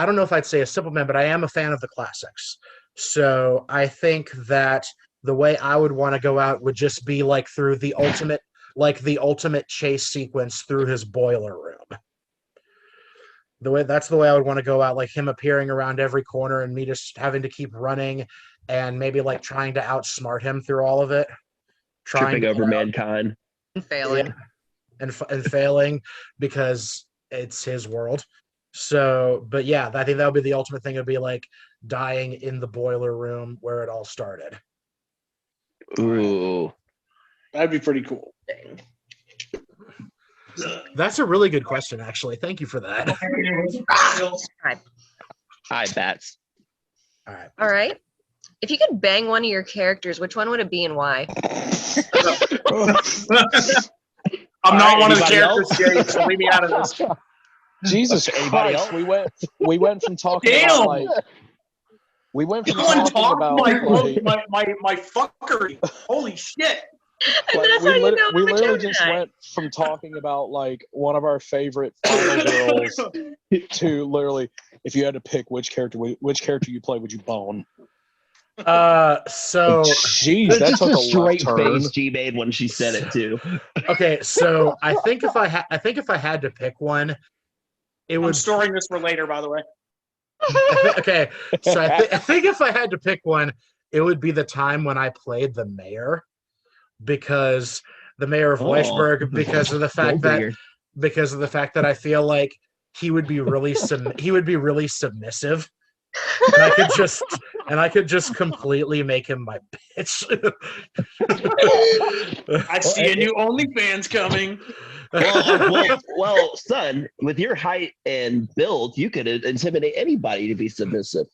don't know if I'd say a simple man, but I am a fan of the classics. So I think that the way I would want to go out would just be like through the ultimate chase sequence through his boiler room. That's the way I would want to go out, like him appearing around every corner and me just having to keep running and maybe like trying to outsmart him through all of it. Tripping over mankind. and failing. Yeah. And failing because it's his world. So, but yeah, I think that would be the ultimate thing. It would be like dying in the boiler room where it all started. Ooh. That'd be pretty cool. That's a really good question, actually. Thank you for that. Hi, Bats. All right. All right. If you could bang one of your characters, which one would it be and why? I'm not one of the Anybody characters else? here, so leave me out of this. Jesus Anybody Christ, else? we went from talking Damn! about like we went from Someone talking talk about my fuckery. Holy shit. And like, that's how you know we I'm a literally just Gemini. went from talking about like one of our favorite final girls to literally, if you had to pick which character you play, would you bone? So Jeez, It's that just took a a left straight turn. face she made when she said it too. okay, so I think if I had to pick one, it I'm would. storing this for later, by the way. Okay, so I think if I had to pick one, it would be the time when I played the mayor, because the mayor of Weisberg, because of the fact that I feel like he would be really submissive, and I could just completely make him my bitch. I see a new OnlyFans coming. Well, son, with your height and build, you could intimidate anybody to be submissive.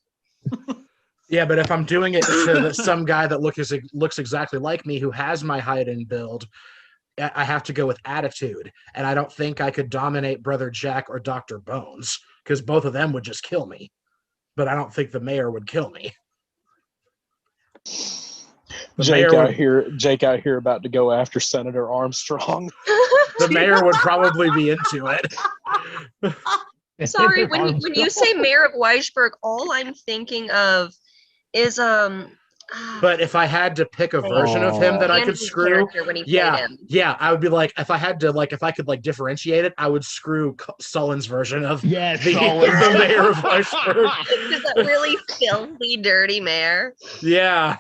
Yeah, but if I'm doing it to some guy that looks exactly like me who has my height and build, I have to go with attitude. And I don't think I could dominate Brother Jack or Dr. Bones because both of them would just kill me. But I don't think the mayor would kill me. Jake out here about to go after Senator Armstrong. The mayor would probably be into it. Sorry, when you say Mayor of Weisberg, all I'm thinking of is But if I had to pick a version of him that I could Andy's screw, character when he played him. I would be like, if I could differentiate it, I would screw Sullen's version of the mayor of Weisberg. Is that really filthy, dirty mayor? Yeah.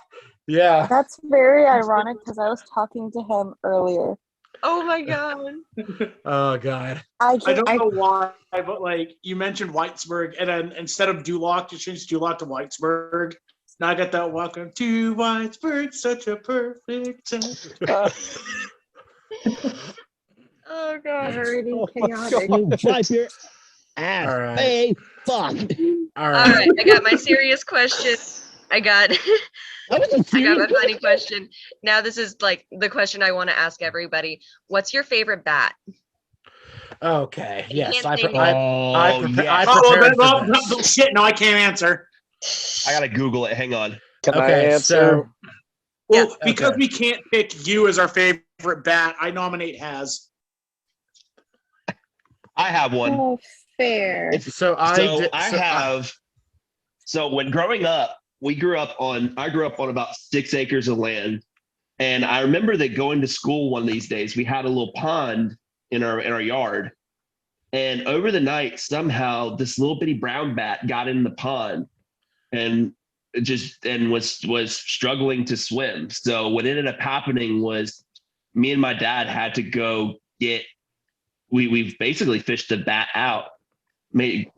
That's very ironic because I was talking to him earlier. Oh my god. Oh god. I don't know why, but like you mentioned Whitesburg, and then instead of Duloc, you changed Duloc to Whitesburg. Now I got that welcome to Whitesburg, such a perfect time. Oh god. Already chaotic. Wipe your ass. All right. Hey, fuck. All All right, I got my serious question. I got That was a I got serious my funny question. Now this is like the question I want to ask everybody. What's your favorite bat? Okay. Yes. can't say I Oh, prepared for this. shit! No, I can't answer. I gotta Google it. Hang on. Can I Okay, answer? so Well, Yeah. because Okay. we can't pick you as our favorite bat, I nominate Has. I have one. Oh, fair. So when growing up, I grew up on about 6 acres of land. And I remember that going to school one of these days, we had a little pond in our yard. And over the night, somehow this little bitty brown bat got in the pond and was struggling to swim. So what ended up happening was me and my dad had to go we basically fished the bat out. We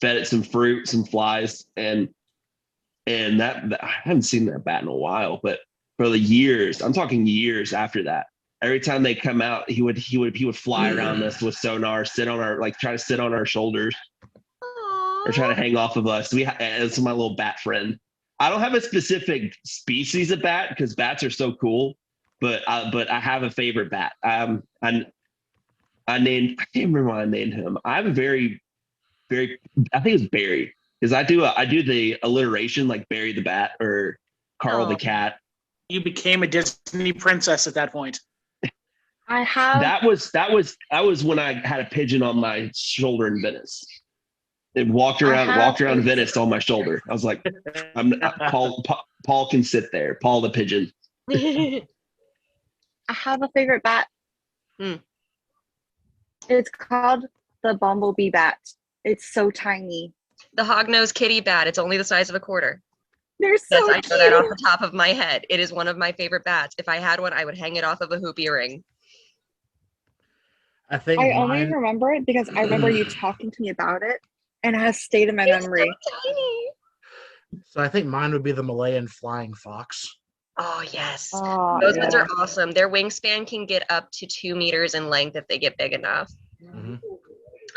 fed it some fruit, some flies, and that I haven't seen that bat in a while, but for the years, I'm talking years after that, every time they come out, he would fly around us with sonar, try to sit on our shoulders or try to hang off of us. It's my little bat friend. I don't have a specific species of bat because bats are so cool, but I have a favorite bat. I can't remember what I named him. I have a very, very, I think it's Barry, because I do the alliteration like Barry the Bat or Carl the Cat. You became a Disney princess at that point. I have. That was when I had a pigeon on my shoulder in Venice. It walked around Venice on my shoulder. I was like, Paul can sit there. Paul the pigeon. I have a favorite bat. Hmm. It's called the bumblebee bat. It's so tiny. The hognose kitty bat. It's only the size of a quarter. They're so Yes, I know that off cute. the top of my head. It is one of my favorite bats. If I had one, I would hang it off of a hoop earring. I think I only mine, remember it because I remember you talking to me about it, and it has stayed in my memory. So tiny. so I think mine would be the Malayan flying fox. Oh yes. Oh, Those ones yeah. are awesome. Their wingspan can get up to 2 meters in length if they get big enough. Mhm.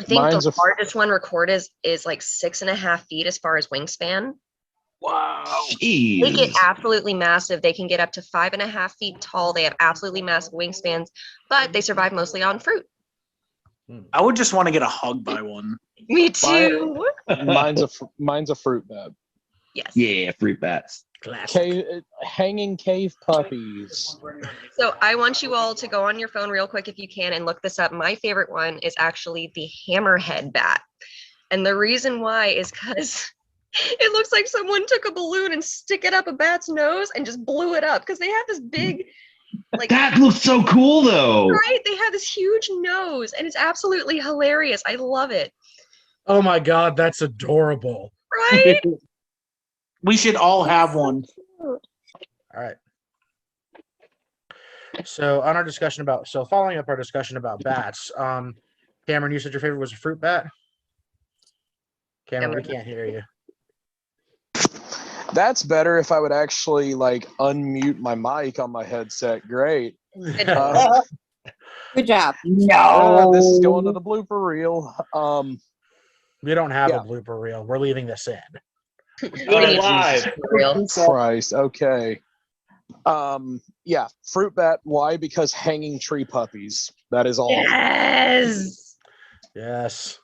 I think Mine's the a- largest one recorded is like 6.5 feet as far as wingspan. Wow. They get Jeez. absolutely massive. They can get up to 5.5 feet tall. They have absolutely massive wingspans, but they survive mostly on fruit. I would just want to get a hug by one. Me too. Mine's a fruit bat. Yes. Yeah, fruit bats. Classic. Hanging cave puppies. So I want you all to go on your phone real quick if you can and look this up. My favorite one is actually the hammerhead bat. And the reason why is because it looks like someone took a balloon and stick it up a bat's nose and just blew it up because they have this big, like, That looks so cool though. right? They have this huge nose and it's absolutely hilarious. I love it. Oh my god, that's adorable. Right? We should all have one. All right. So following up our discussion about bats, Cameron, you said your favorite was a fruit bat? Cameron, we can't hear you. That's better if I would actually like unmute my mic on my headset. Great. Good Good job. This is going to the blooper reel. We don't have Yeah. a blooper reel. We're leaving this in. Going live. Real. Christ. Okay. Yeah. Fruit bat. Why? Because hanging tree puppies. That is all. Yes. Yes.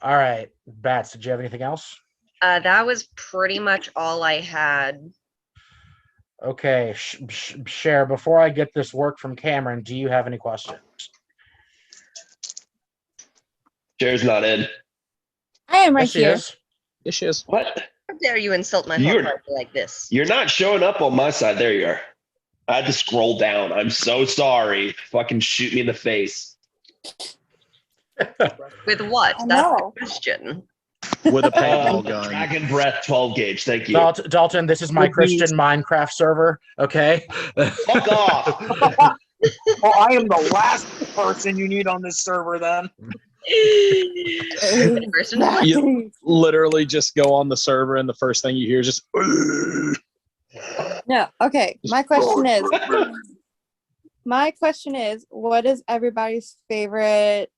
All right. Bats, did you have anything else? That was pretty much all I had. Okay. Cher, before I get this work from Cameron, do you have any questions? Cher's not in. I am right Yes, she here. is. Yes, she is. What? How dare you insult my You're- whole party like this? You're not showing up on my side. There you are. I had to scroll down. I'm so sorry. Fucking shoot me in the face. With what? I That's know. the question. With a paintball gun. Dragon Breath 12 gauge. Thank you. Dalton, this is my Christian Minecraft server. Okay. Fuck off. Well, I am the last person you need on this server then. The person who likes You literally just go on the server and the first thing you hear is just No. Okay. My question is, what is everybody's favorite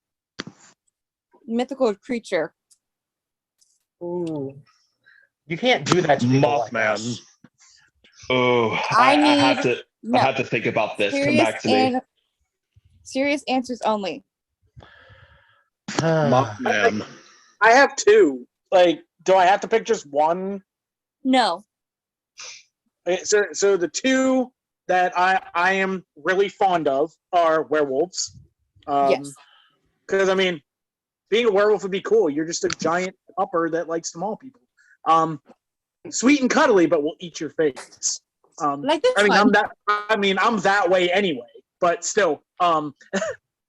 mythical creature? Ooh. You can't do that to people like Mothman. us. Oh, I I have need- to. No. I have to think about this. Come Serious back to me. serious answers only. Mothman. I have two. Like, do I have to pick just one? No. Okay, so the two that I am really fond of are werewolves. Yes. Because I mean, being a werewolf would be cool. You're just a giant upper that likes small people. Sweet and cuddly, but will eat your face. Like this I mean, one. I'm that way anyway. But still. And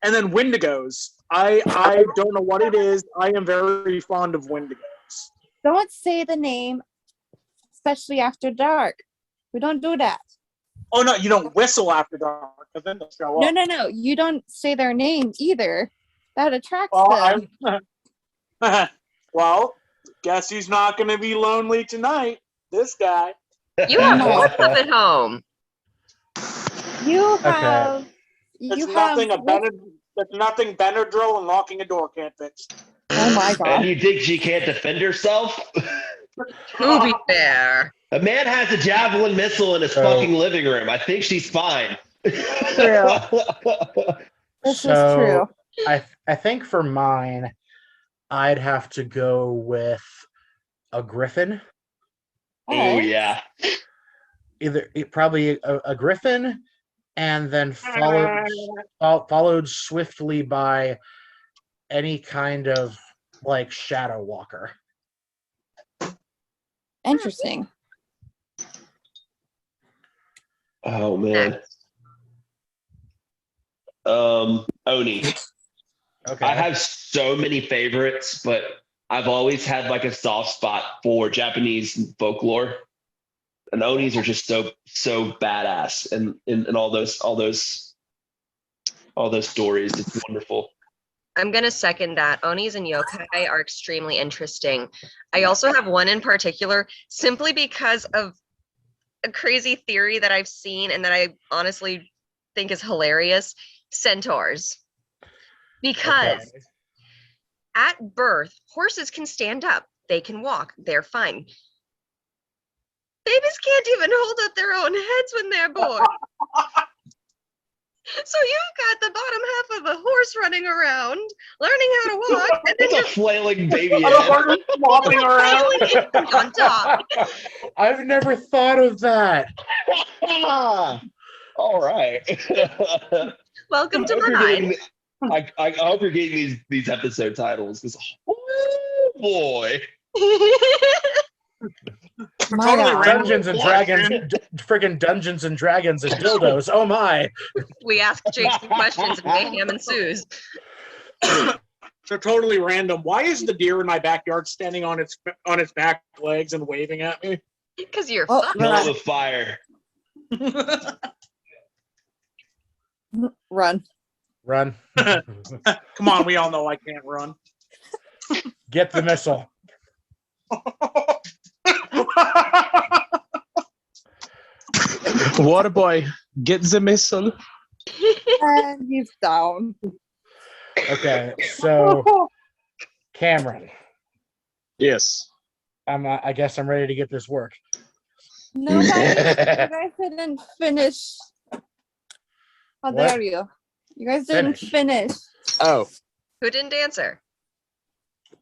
then Wendigos. I don't know what it is. I am very fond of Wendigos. Don't say the name, especially after dark. We don't do that. Oh no, you don't whistle after dark because then they'll show up. No. You don't say their name either. That attracts Well, them. well, guess who's not going to be lonely tonight? This guy. You have horse up at home. You have. It's You nothing have. It's nothing Benadryl and locking a door can't fix. Oh my And god. you think she can't defend herself? To be fair. A man has a javelin missile in his So- fucking living room. I think she's fine. True. This is true. I think for mine, I'd have to go with a griffin. Oh Alright. yeah. Probably a griffin, and then followed swiftly by any kind of like shadow walker. Interesting. Oh man. Oni. Okay. I have so many favorites, but I've always had like a soft spot for Japanese folklore. And Onis are just so badass and in all those stories. It's wonderful. I'm going to second that. Onis and yokai are extremely interesting. I also have one in particular simply because of a crazy theory that I've seen and that I honestly think is hilarious. Centaurs. Because Okay. at birth, horses can stand up. They can walk. They're fine. Babies can't even hold up their own heads when they're born. So you've got the bottom half of a horse running around, learning how to walk, and then It's a flailing baby I don't head. want her flopping around. flailing infant on top. I've never thought of that. All right. Welcome I to hope my you're mind. getting- I hope you're getting these episode titles because oh boy. My Totally God. random Dungeons and question. Dragons, freaking Dungeons and Dragons and dildos. Oh my! We ask Jason questions and mayhem ensues. So totally random. Why is the deer in my backyard standing on its back legs and waving at me? Because you're Oh, fucked. Kill Right. with fire. Run. Run. Come on, we all know I can't run. Get the missile. Water boy, get the missile. And he's down. Okay, so Cameron, Yes. I guess I'm ready to get this work. No, guys, you guys didn't finish. How What? dare you? You guys didn't finish. Oh, Who didn't answer?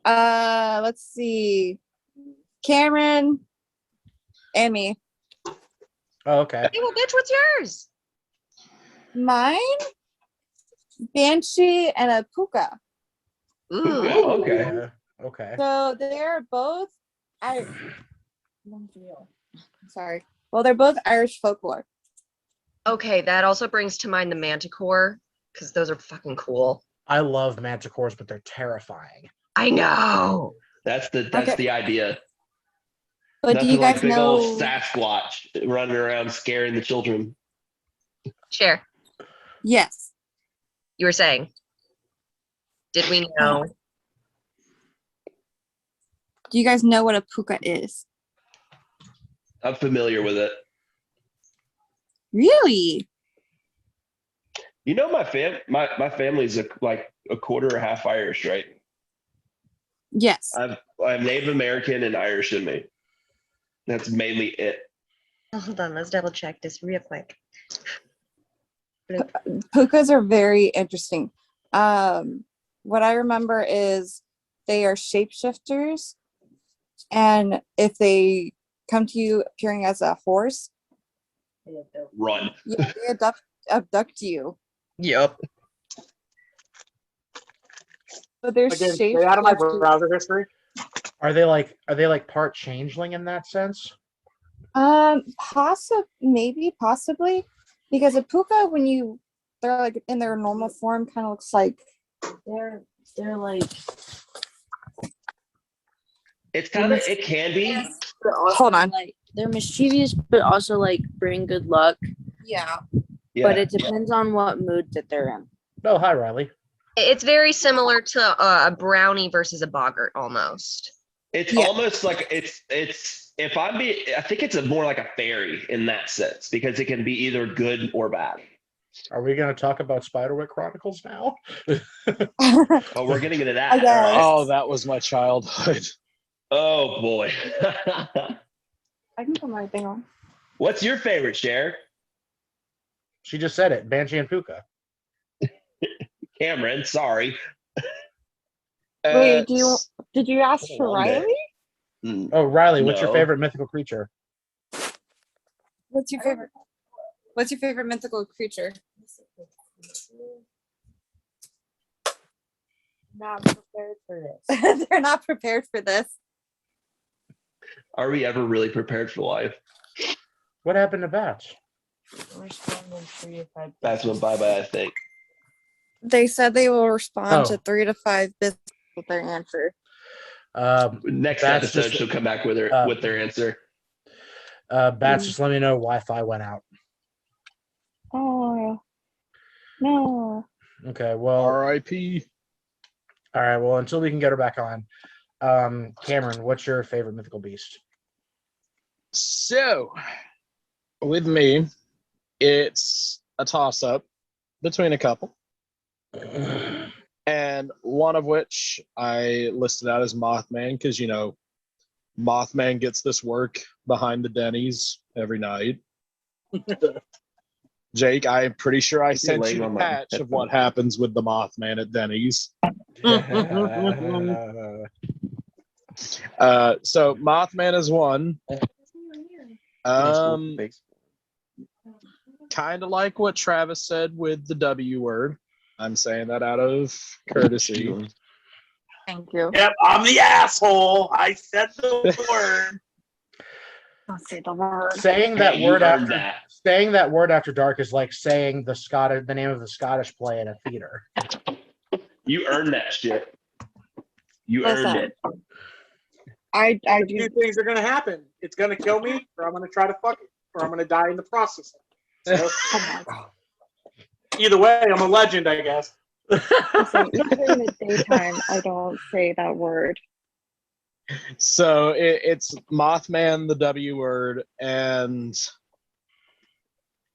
Let's see. Cameron and me. Oh, okay. Hey, well, bitch, what's yours? Mine, Banshee, and a Puka. Ooh. Okay. Okay. So they're both sorry. Well, they're both Irish folklore. Okay, that also brings to mind the manticore, because those are fucking cool. I love manticores, but they're terrifying. I know. That's the Okay. idea. But Nothing do you like guys big know? old Sasquatch running around scaring the children. Share. Yes. You were saying. Did we know? Do you guys know what a Puka is? I'm familiar with it. Really? You know, my family's like a quarter or half Irish, right? Yes. I'm Native American and Irish in me. That's mainly it. Hold on, let's double check this real quick. Bloop. Pukas are very interesting. What I remember is they are shapeshifters, and if they come to you appearing as a horse, Run. yeah, they abduct you. Yep. But they're Again, stay out of my shapeshifters. browser history. Are they like part changeling in that sense? Possibly, because a puka, when they're like in their normal form, kind of looks like They're like It's kind of, it can be. Hold on. like they're mischievous, but also like bring good luck. Yeah. Yeah. But it depends on what mood that they're in. Oh, hi, Riley. It's very similar to a brownie versus a boggart almost. It's Yeah. almost like I think it's more like a fairy in that sense because it can be either good or bad. Are we going to talk about Spiderwick Chronicles now? Oh, we're getting into that. I guess. All right. oh, that was my childhood. Oh boy. I can put my thing on. What's your favorite, Cher? She just said it. Banshee and Puka. Cameron, sorry. Wait, did you ask Been a for long day. Riley? Mm, Oh, Riley, what's your No. favorite mythical creature? What's your favorite? What's your favorite mythical creature? Not prepared for this. They're not prepared for this. Are we ever really prepared for life? What happened to Bats? Respond in 3 to 5 That's went bye-bye, I think. They said they will respond to Oh. 3 to 5 business with their answer. Next That's episode, just- she'll come back with with their answer. Bats, just let me know Wi-Fi went out. Oh no. Okay, well, R.I.P. all right, well, until we can get her back on. Cameron, what's your favorite mythical beast? So, with me, it's a toss-up between a couple, and one of which I listed out as Mothman because, you know, Mothman gets this work behind the Denny's every night. Jake, I'm pretty sure I sent laying you a on my patch of what happens with the Mothman at Denny's. So Mothman is one. Kind of like what Travis said with the W word. I'm saying that out of courtesy. Thank you. Yep, I'm the asshole. I said the word. Don't say the word. saying that Hey, you word earned after that. saying that word after dark is like saying the name of the Scottish play in a theater. You earned that shit. You earned Listen. it. I Two do. things are gonna happen. It's gonna kill me, or I'm gonna try to fuck it, or I'm gonna die in the process. So, either way, I'm a legend, I guess. Listen, even during the daytime, I don't say that word. So it's Mothman, the W word, and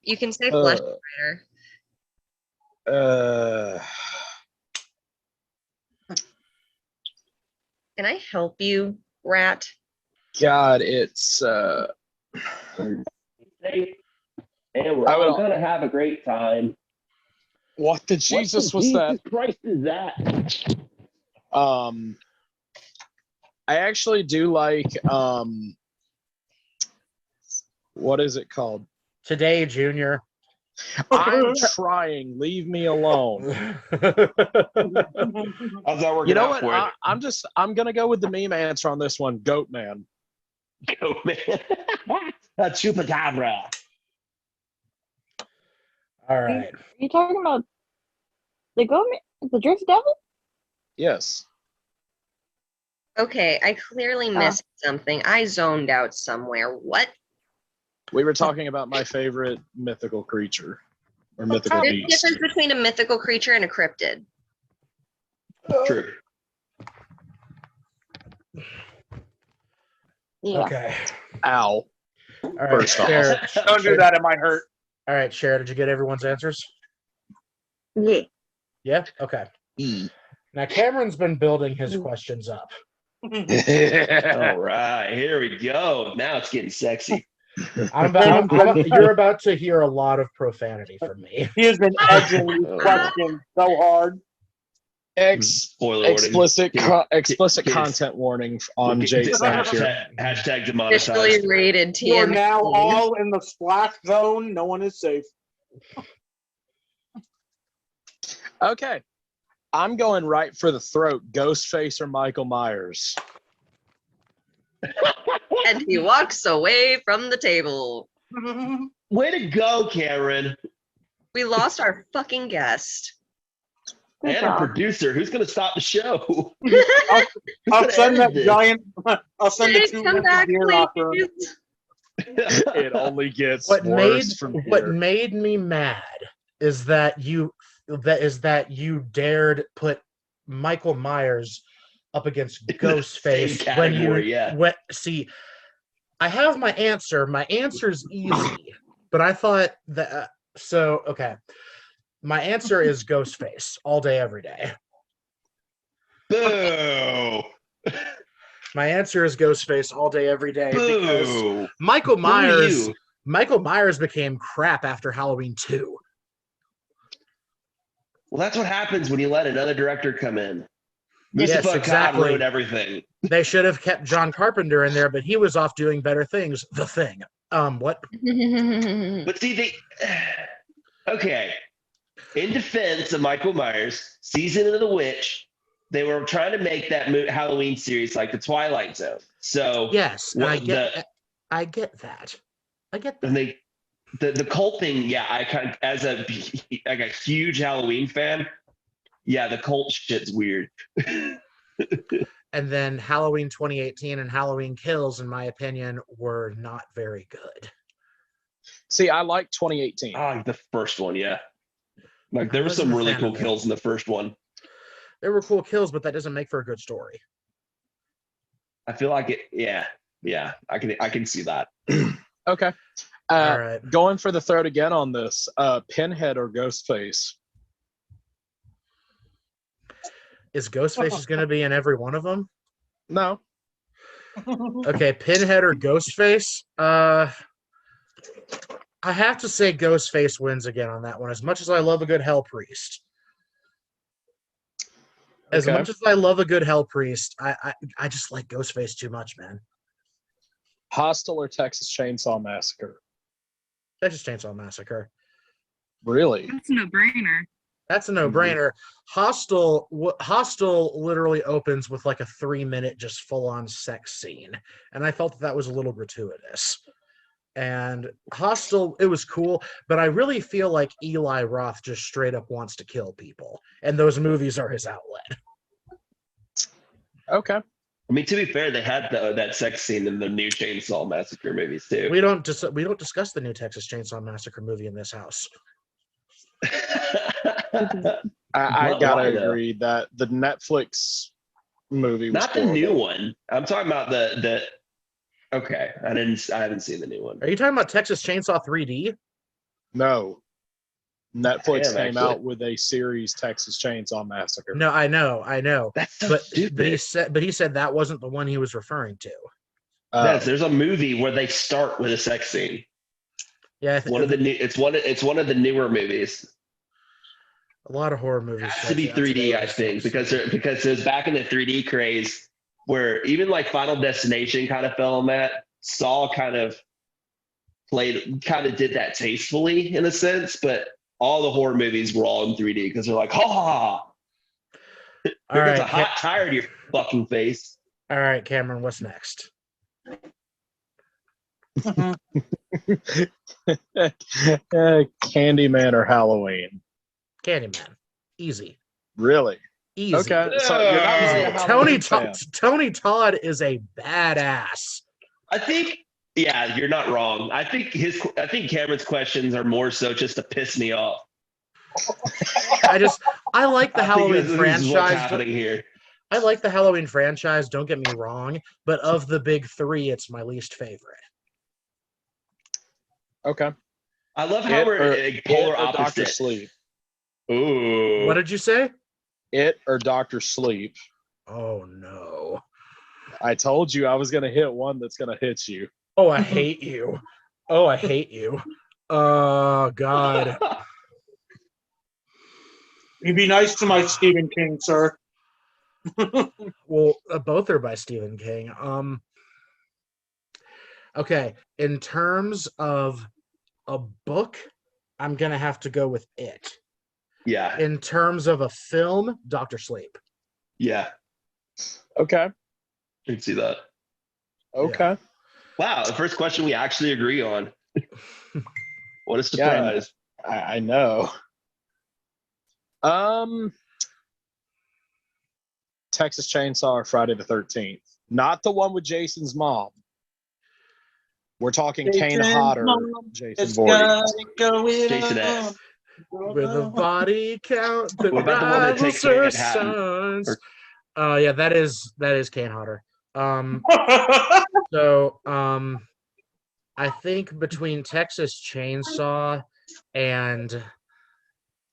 You can say flesh uh, Can I help you, Rat? God, it's And we're all gonna have a great time. what the Jesus what was the that? Jesus Christ is that? I actually do like what is it called? Today, Junior. I'm trying. Leave me alone. How's that working You know out what? for you? I'm gonna go with the meme answer on this one. Goat man. Go, man. That's chupacabra. All right. Are you talking about the drift devil? Yes. Okay, I clearly missed something. I zoned out somewhere. What? We were talking about my favorite mythical creature or mythical There's a beast. difference between a mythical creature and a cryptid. True. Yeah. Okay. Ow. All right. First off. Cher, Don't do that. It might hurt. all right, Cher, did you get everyone's answers? Yeah. Yeah? Okay. E. Now, Cameron's been building his questions up. All right, here we go. Now it's getting sexy. You're about to hear a lot of profanity from me. He has been edging these questions so hard. Spoiler warning. Explicit Kids. content warning on Jake's end here. Hashtag Officially demonetized. rated You are TMZ. now all in the splash zone. No one is safe. Okay. I'm going right for the throat. Ghostface or Michael Myers? And he walks away from the table. Way to go, Cameron. We lost our fucking guest. Good And job. our producer. Who's going to stop the show? I'll send that this? giant. I'll send the Jake, two come back, deer after him. please. It only gets What worse from what here. made me mad is that you dared put Michael Myers up against Ghostface when you category, yeah. see. I have my answer. My answer's easy, but I thought that okay. My answer is Ghostface all day, every day. Boo. My answer is Ghostface all day, every day because Boo. Michael Who are Myers. you? Michael Myers became crap after Halloween 2. Well, that's what happens when you let another director come in. Yes, Mustafa Khan exactly. ruined everything. They should have kept John Carpenter in there, but he was off doing better things. The Thing. What? But see, okay. In defense of Michael Myers, Season of the Witch, they were trying to make that Halloween series like the Twilight Zone. So Yes, I get that. And the cult thing, yeah, I kind of, as a huge Halloween fan, yeah, the cult shit's weird. And then Halloween 2018 and Halloween Kills, in my opinion, were not very good. See, I like 2018. The first one, yeah. Like there were wasn't some a really fan cool of it. kills in the first one. There were cool kills, but that doesn't make for a good story. I feel like it, yeah. I can see that. Okay. All right. Going for the third again on this. Pinhead or Ghostface? Is Ghostface going to be in every one of them? No. Okay, Pinhead or Ghostface? I have to say Ghostface wins again on that one. As much as I love a good Hell Priest. As Okay. much as I love a good Hell Priest, I just like Ghostface too much, man. Hostel or Texas Chainsaw Massacre? Texas Chainsaw Massacre. Really? That's a no-brainer. That's a no-brainer. Hostel literally opens with like a 3-minute just full-on sex scene, and I felt that was a little gratuitous. And Hostel, it was cool, but I really feel like Eli Roth just straight up wants to kill people, and those movies are his outlet. Okay. I mean, to be fair, they had that sex scene in the new Chainsaw Massacre movies too. We don't discuss the new Texas Chainsaw Massacre movie in this house. I Why, gotta though? agree that the Netflix movie was Not the new horrible. one. I'm talking about the. Okay, I haven't seen the new one. Are you talking about Texas Chainsaw 3D? No. Netflix am, came actually. out with a series, Texas Chainsaw Massacre. No, I know. That's so But stupid. he said that wasn't the one he was referring to. There's a movie where they start with a sex scene. Yeah, It's one of the newer movies. a lot of horror movies It has to be 3D, I think, because it was back in the 3D craze where even like Final Destination kind of fell on that. Saw kind of did that tastefully in a sense, but all the horror movies were all in 3D because they're like, ha! Here gets a hot tire to your fucking face. All right, Cameron, what's next? Candyman or Halloween? Candyman. Easy. Really? Easy. Okay. So you're not really a Halloween fan. Tony Todd is a badass. I think, yeah, you're not wrong. I think Cameron's questions are more so just to piss me off. I like the Halloween This is franchise. what's happening here. I like the Halloween franchise, don't get me wrong, but of the big three, it's my least favorite. Okay. I love how we're polar opposite. Doctor Sleep. Ooh. What did you say? It or Doctor Sleep. Oh no. I told you I was gonna hit one that's gonna hit you. Oh, I hate you. Oh, I hate you. Oh God. You be nice to my Stephen King, sir. Well, both are by Stephen King. Okay, in terms of a book, I'm gonna have to go with It. Yeah. In terms of a film, Dr. Sleep. Yeah. Okay. I can see that. Okay. Wow, the first question we actually agree on. What a surprise. Yeah, I know. Texas Chainsaw or Friday the 13th. Not the one with Jason's mom. We're talking Kane Hodder, Jason Voorhees. Jason X. With a body count that What about the one that rivals takes her Manhattan? sons. Yeah, that is Kane Hodder. So I think between Texas Chainsaw and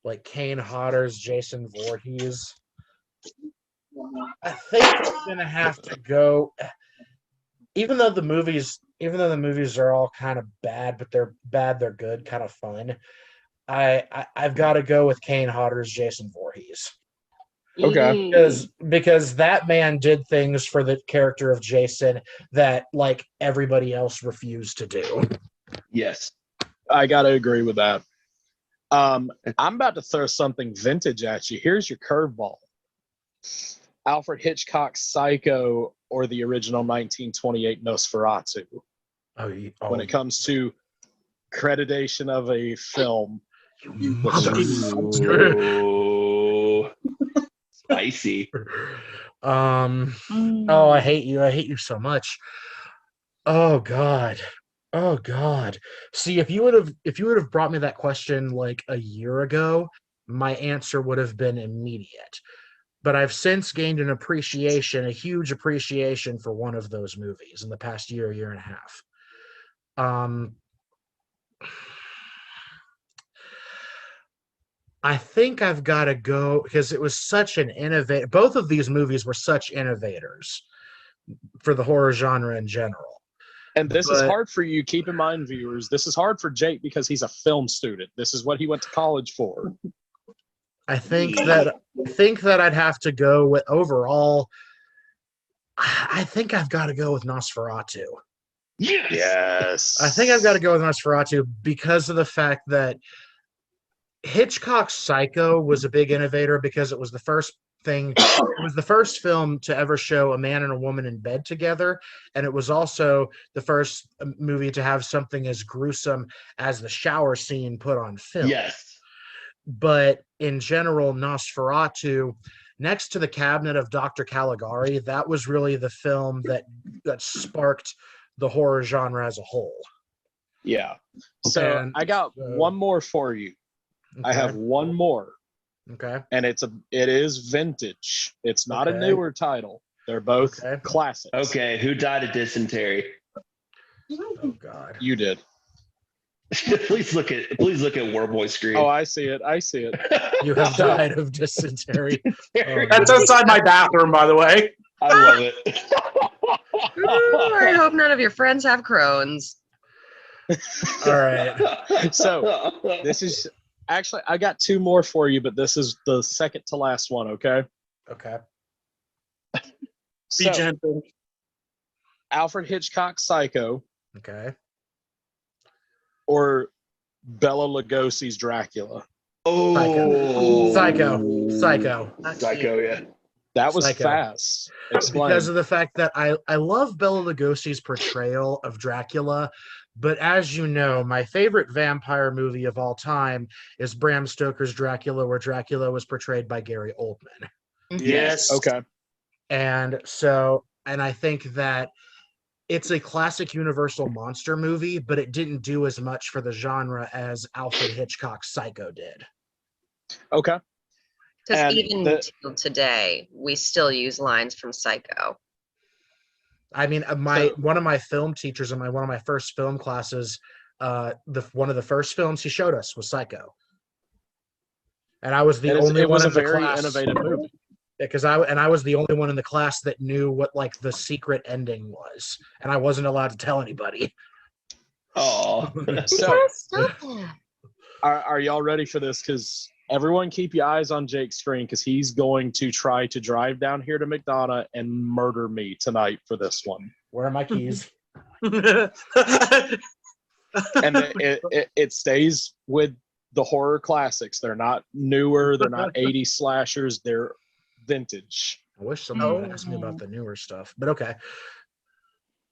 like Kane Hodder's Jason Voorhees, I think I'm gonna have to go. Even though the movies are all kind of bad, but they're good, kind of fun. I've got to go with Kane Hodder's Jason Voorhees. Okay. Because that man did things for the character of Jason that like everybody else refused to do. Yes. I gotta agree with that. I'm about to throw something vintage at you. Here's your curveball. Alfred Hitchcock's Psycho or the original 1928 Nosferatu. When it comes to accreditation of a film. Ooh. Spicy. Oh, I hate you so much. Oh God. See, if you would have brought me that question like a year ago, my answer would have been immediate. But I've since gained a huge appreciation for one of those movies in the past year and a half. I think I've got to go because it was such an innovative. Both of these movies were such innovators for the horror genre in general. And this is hard for you. Keep in mind, viewers, this is hard for Jake because he's a film student. This is what he went to college for. I think that I'd have to go with overall. I think I've got to go with Nosferatu. Yes. I think I've got to go with Nosferatu because of the fact that Hitchcock's Psycho was a big innovator because it was the first film to ever show a man and a woman in bed together, and it was also the first movie to have something as gruesome as the shower scene put on film. Yes. But in general, Nosferatu, next to The Cabinet of Dr. Caligari, that was really the film that sparked the horror genre as a whole. Yeah. So I got one more for you. Okay. I have one more. Okay. And it is vintage. It's not a newer title. They're both Okay. classics. Okay, who died of dysentery? Oh God. You did. please look at Warboy screen. Oh, I see it. I see it. You have died of dysentery. Oh, That's outside my bathroom, by the way. I love it. Ooh, I hope none of your friends have Crohn's. All right. So this is actually, I got two more for you, but this is the second to last one. Okay. Okay. Be So, gentle. Alfred Hitchcock's Psycho Okay. or Bela Lugosi's Dracula. Oh, Psycho. Psycho, yeah. That was Psycho. fast. Explain. Because of the fact that I love Bela Lugosi's portrayal of Dracula, but as you know, my favorite vampire movie of all time is Bram Stoker's Dracula, where Dracula was portrayed by Gary Oldman. Yes. Okay. And I think that it's a classic Universal monster movie, but it didn't do as much for the genre as Alfred Hitchcock's Psycho did. Okay. Because And even till today, we still use lines from Psycho. I mean, one of my film teachers in one of my first film classes, one of the first films he showed us was Psycho, and I was the only it one was a in the very class. innovative movie. Because I was the only one in the class that knew what like the secret ending was, and I wasn't allowed to tell anybody. Oh, So, Stop that. are y'all ready for this? Because everyone keep your eyes on Jake's screen because he's going to try to drive down here to McDonough and murder me tonight for this one. Where are my keys? And it stays with the horror classics. They're not newer. They're not 80s slashers. They're vintage. I wish someone would ask me about the newer stuff, but okay.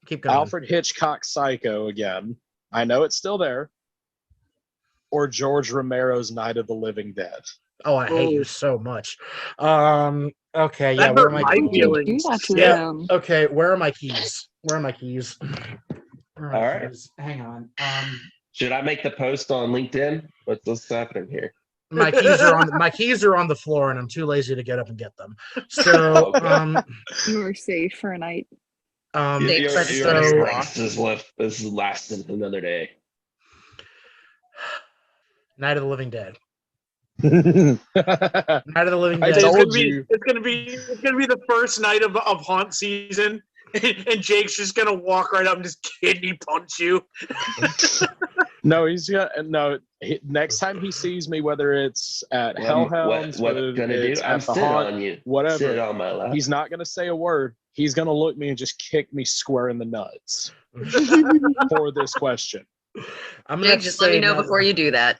Keep going. Alfred Hitchcock's Psycho again. I know it's still there. Or George Romero's Night of the Living Dead. Oh, I hate you so much. Okay, yeah. That Where are hurt my my keys? feelings. Do that to Yeah. them. Okay, where are my keys? Where are my keys? Where are my All right. keys? Hang on. should I make the post on LinkedIn? What's happening here? My keys are on the floor, and I'm too lazy to get up and get them. So, You are safe for a night. Big Your so- rest is lasting another day. Night of the Living Dead. I Night of the Living Dead. told It's you. gonna be the first night of haunt season, and Jake's just gonna walk right up and just kidney punch you. No, next time he sees me, whether it's at Hellhounds, What whether gonna do? it's I'm at the sitting haunt, on you. whatever, Sit on my lap. he's not gonna say a word. He's gonna look at me and just kick me square in the nuts for this question. I'm gonna Jake, just let me know before you do that.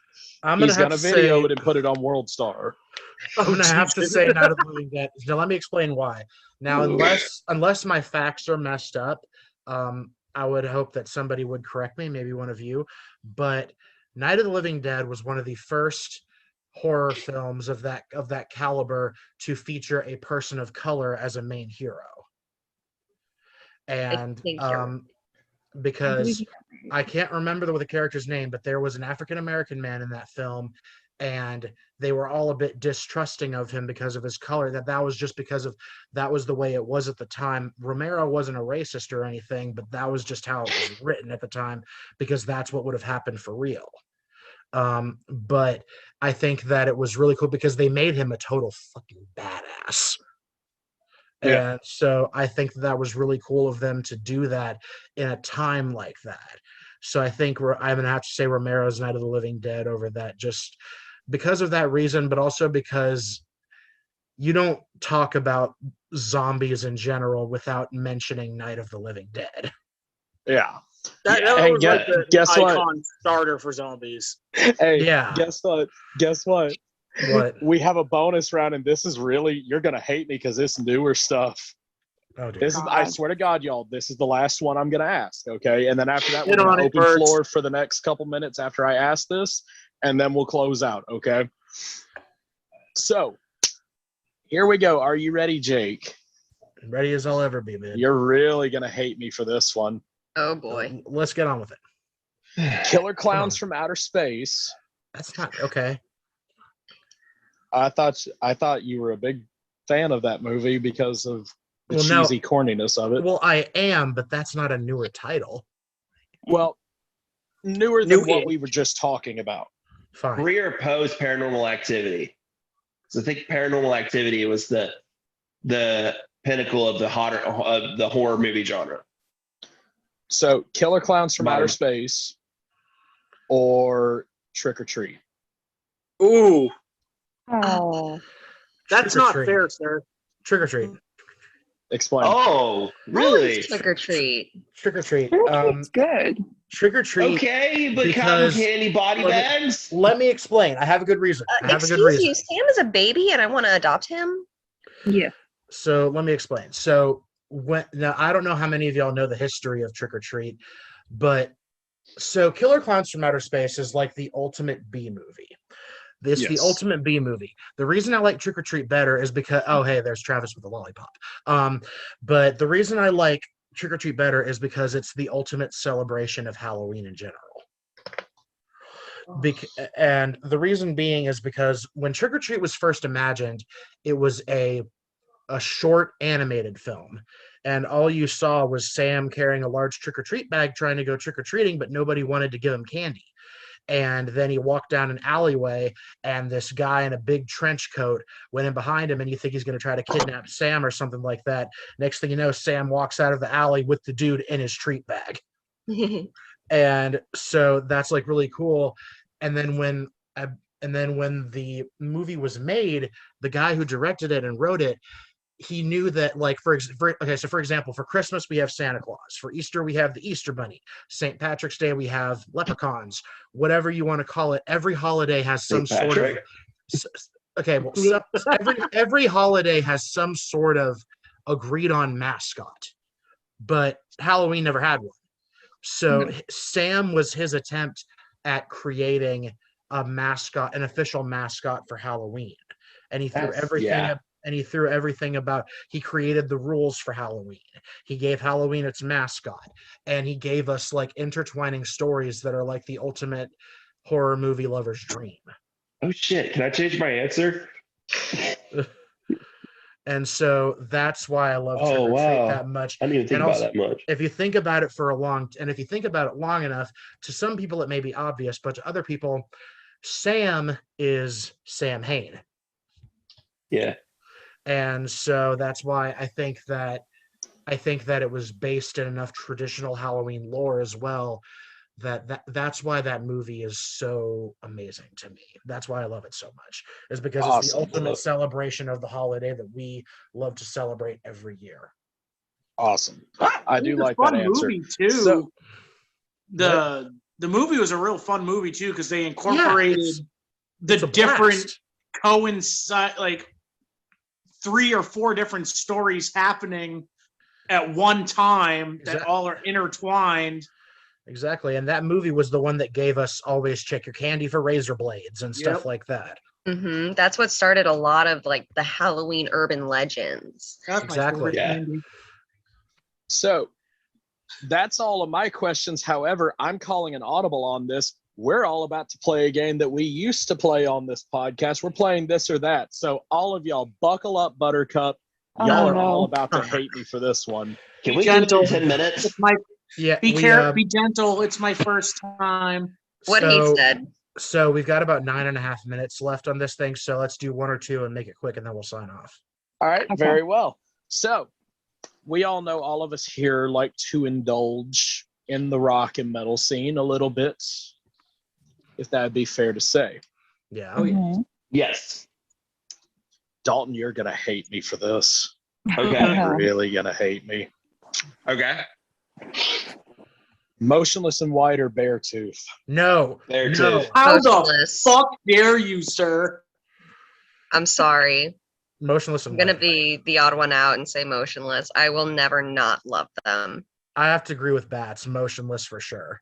He's gonna video it and put it on World Star. I'm gonna have to say Night of the Living Dead. Now let me explain why. Now, unless my facts are messed up, I would hope that somebody would correct me, maybe one of you. But Night of the Living Dead was one of the first horror films of that caliber to feature a person of color as a main hero. And think you're because I can't remember the character's name, but there was an African American man in that film, and they were all a bit distrusting of him because of his color. That was just because of that was the way it was at the time. Romero wasn't a racist or anything, but that was just how it was written at the time because that's what would have happened for real. But I think that it was really cool because they made him a total fucking badass. Yeah. And so I think that was really cool of them to do that in a time like that. So I think I'm going to have to say Romero's Night of the Living Dead over that just because of that reason, but also because you don't talk about zombies in general without mentioning Night of the Living Dead. Yeah. That And was like the guess what? icon starter for zombies. Hey, Yeah. guess what? Guess what? What? We have a bonus round, and this is really, you're gonna hate me because it's newer stuff. Oh, dear. This is, I swear to God, y'all, this is the last one I'm gonna ask. Okay, and then after that, we're Get on gonna it, open Bert. floor for the next couple minutes after I ask this, and then we'll close out. Okay. So here we go. Are you ready, Jake? Ready as I'll ever be, man. You're really gonna hate me for this one. Oh boy. Let's get on with it. Killer Clowns from Outer Space. That's not okay. I thought you were a big fan of that movie because of the Well, no. cheesy corniness of it. Well, I am, but that's not a newer title. Well, newer than what New-ish. we were just talking about. Fine. Pre or post Paranormal Activity? So I think Paranormal Activity was the pinnacle of the horror movie genre. So, Killer Clowns from Modern. Outer Space or Trick or Treat. Ooh, Oh, that's Trick or not treat. fair, sir. Trick or treat. Explain. Oh, really? Trick or treat. Trick or treat. it's good. Trick or treat. Okay, but cotton because- candy body let me- bags? Let me explain. I have a good reason. I have a good Excuse reason. you, Sam is a baby and I want to adopt him. Yeah. So let me explain. So now I don't know how many of y'all know the history of Trick or Treat, but so Killer Clowns from Outer Space is like the ultimate B movie. This the Yes. ultimate B movie. The reason I like Trick or Treat better is because hey, there's Travis with a lollipop. But the reason I like Trick or Treat better is because it's the ultimate celebration of Halloween in general. And the reason being is because when Trick or Treat was first imagined, it was a short animated film, and all you saw was Sam carrying a large trick-or-treat bag trying to go trick-or-treating, but nobody wanted to give him candy. And then he walked down an alleyway, and this guy in a big trench coat went in behind him, and you think he's going to try to kidnap Sam or something like that. Next thing you know, Sam walks out of the alley with the dude in his treat bag. And so that's like really cool. And then when the movie was made, the guy who directed it and wrote it, he knew that, like, for example, for Christmas we have Santa Claus, for Easter we have the Easter Bunny, St. Patrick's Day we have leprechauns, whatever you want to call it. Every holiday has some St. sort of Patrick? every holiday has some sort of agreed on mascot, but Halloween never had one. So Sam was his attempt at creating a mascot, an official mascot for Halloween, and he threw everything about. He created the rules for Halloween. He gave Halloween its mascot, and he gave us like intertwining stories that are like the ultimate horror movie lover's dream. Oh shit! Can I change my answer? And so that's why I love Trick or Treat that much. I didn't even think about that much. If you think about it long enough, to some people it may be obvious, but to other people, Sam is Sam Hain. Yeah. And so that's why I think that it was based in enough traditional Halloween lore as well, that's why that movie is so amazing to me. That's why I love it so much, is because it's the ultimate celebration of the holiday that we love to celebrate every year. Awesome. I do like fun that answer. movie too. So- the movie was a real fun movie too, because they incorporated the it's a different blast. coincide, like 3 or 4 different stories happening at one time that all are intertwined. Exactly. And that movie was the one that gave us always check your candy for razor blades and stuff like that. That's what started a lot of like the Halloween urban legends. That's Exactly. my favorite Yeah. candy. So that's all of my questions. However, I'm calling an audible on this. We're all about to play a game that we used to play on this podcast. We're playing This or That. So all of y'all buckle up, Buttercup. Y'all are all about to hate me for this one. Can we do it in 10 minutes? Be gentle. It's my first time. What he said. So we've got about 9.5 minutes left on this thing. So let's do 1 or 2 and make it quick, and then we'll sign off. All right, very well. So we all know, all of us here like to indulge in the rock and metal scene a little bit, if that would be fair to say. Yeah. Oh, yeah. Yes. Dalton, you're going to hate me for this. Okay. You're really going to hate me. Okay. Motionless in White or Beartooth? No. Beartooth. How the Motionless. fuck dare you, sir? I'm sorry. Motionless I'm and gonna White. be the odd one out and say Motionless. I will never not love them. I have to agree with Bats. Motionless for sure.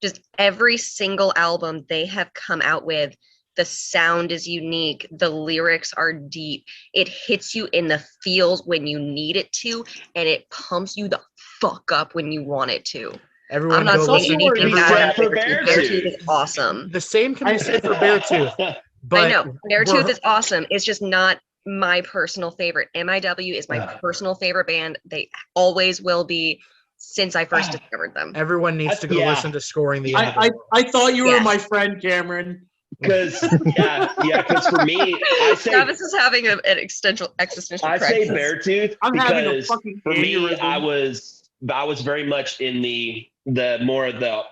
Just every single album they have come out with, the sound is unique. The lyrics are deep. It hits you in the feels when you need it to, and it pumps you the fuck up when you want it to. Everyone I'm not go saying listen. anything everyone- bad about for Beartooth. Beartooth. Beartooth is awesome. The same can be said for Beartooth. But I know Beartooth we're- is awesome. It's just not my personal favorite. MIW is my personal favorite band. They always will be since I first discovered them. Everyone needs to go listen to Scoring the End of the World. I thought you were Yes. my friend, Cameron. Because because for me, I say Travis is having an existential I crisis. say Beartooth I'm having a because fucking for me, aneurysm. I was very much in the more of the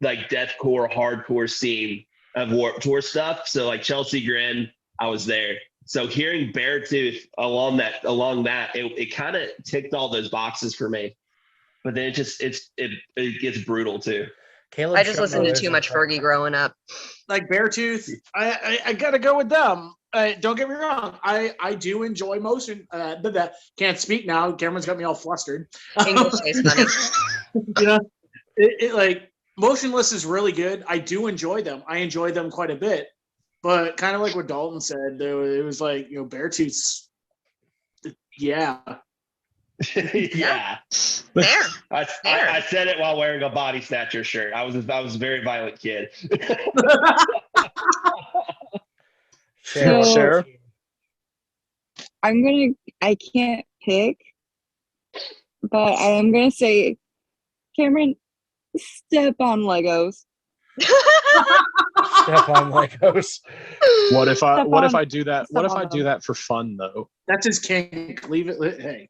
like deathcore, hardcore scene of Warped Tour stuff. So like Chelsea Grin, I was there. So hearing Beartooth along that, it kind of ticked all those boxes for me. But then it gets brutal too. Caleb I just Shomo listened to is too much incredible. Fergie growing up. Like Beartooth, I gotta go with them. Don't get me wrong, I do enjoy motion. That can't speak now. Cameron's got me all flustered. English is funny. You know, it like Motionless is really good. I do enjoy them. I enjoy them quite a bit. But kind of like what Dalton said, it was like, Beartooth's, yeah. Yeah. Fair. I said it while wearing a Body Snatcher shirt. I was a very violent kid. So- Share. I can't pick, but I am gonna say, Cameron, step on Legos. Step on Legos. What if I do that? Step What if on I do them. that for fun though? That's his kink. Leave it. Hey.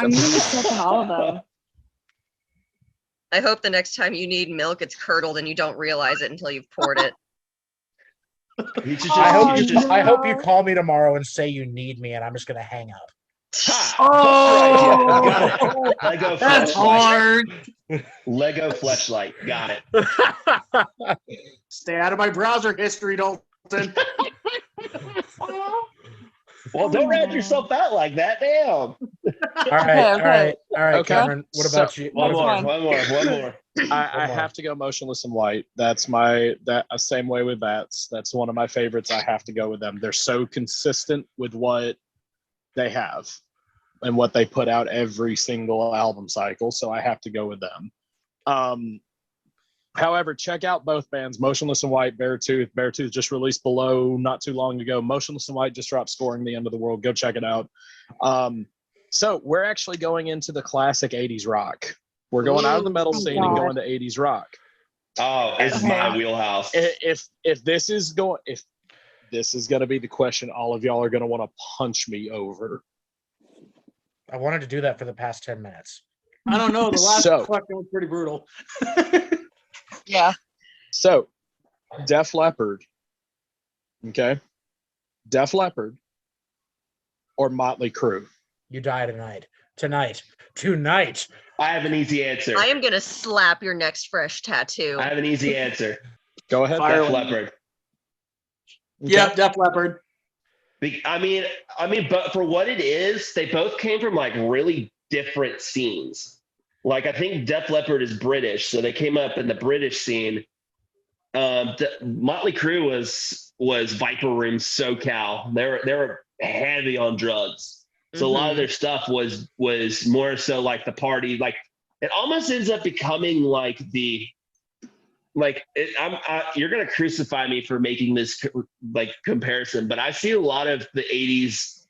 I'm gonna step on all of them. I hope the next time you need milk, it's curdled and you don't realize it until you've poured it. You should I hope you call me tomorrow and say you need me, and I'm just gonna hang up. Oh, Lego that's fleshlight. hard. Lego fleshlight. Got it. Stay out of my browser history, Dalton. Well, don't wrap yourself out like that. Damn. All right, Okay. Cameron. What about you? One What more. about- I have to go Motionless in White. That's same way with Bats. That's one of my favorites. I have to go with them. They're so consistent with what they have and what they put out every single album cycle. So I have to go with them. However, check out both bands, Motionless in White, Beartooth. Beartooth just released Below not too long ago. Motionless in White just dropped Scoring the End of the World. Go check it out. So we're actually going into the classic 80s rock. We're going out of the metal scene and going to 80s rock. Oh, it's my wheelhouse. If this is going to be the question all of y'all are going to want to punch me over. I wanted to do that for the past 10 minutes. I don't know. The last So- question was pretty brutal. Yeah. So, Def Leppard. Okay. Def Leppard or Motley Crue. You die tonight. Tonight. I have an easy answer. I am gonna slap your next fresh tattoo. I have an easy answer. Go ahead. Fire Def away. Leppard. Yep, Def Leppard. I mean, but for what it is, they both came from like really different scenes. Like I think Def Leppard is British, so they came up in the British scene. Motley Crue was Viper Room SoCal. They were heavy on drugs, so a lot of their stuff was more so like the party. Like it almost ends up becoming like you're gonna crucify me for making this like comparison, but I see a lot of the '80s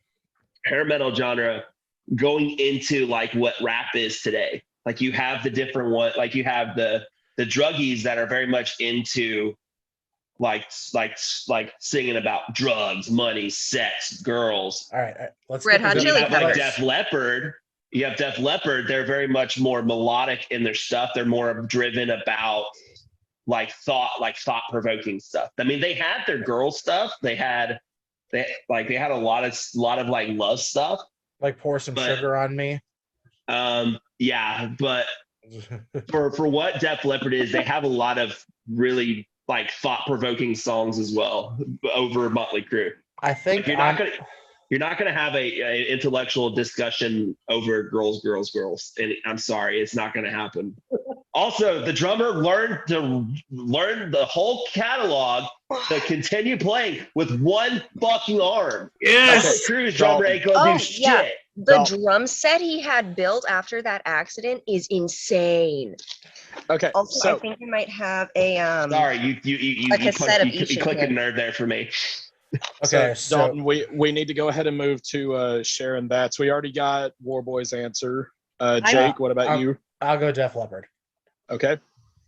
hair metal genre going into like what rap is today. Like you have the different one, like you have the druggies that are very much into like singing about drugs, money, sex, girls. All right. Let's Red get Hot to You Chili have like Peppers. Def Leppard. You have Def Leppard. They're very much more melodic in their stuff. They're more driven about like thought-provoking stuff. I mean, they had their girl stuff. They had a lot of like love stuff. like pour some but- sugar on me. Yeah, but for what Def Leppard is, they have a lot of really like thought-provoking songs as well over Motley Crue. I think You're not gonna have a intellectual discussion over girls, and I'm sorry, it's not gonna happen. Also, the drummer learned the whole catalog to continue playing with one fucking arm. Yes. Crew's drummer ain't gonna Oh, do shit. yeah. The Dalton. drum set he had built after that accident is insane. Okay. Also, I So think we might have a Sorry, you a cassette of each you in clicked a here. nerd there for me. Okay, So Dalton, we need to go ahead and move to Sharon Bats. We already got Warboy's answer. Jake, what about you? I'll go Def Leppard. Okay.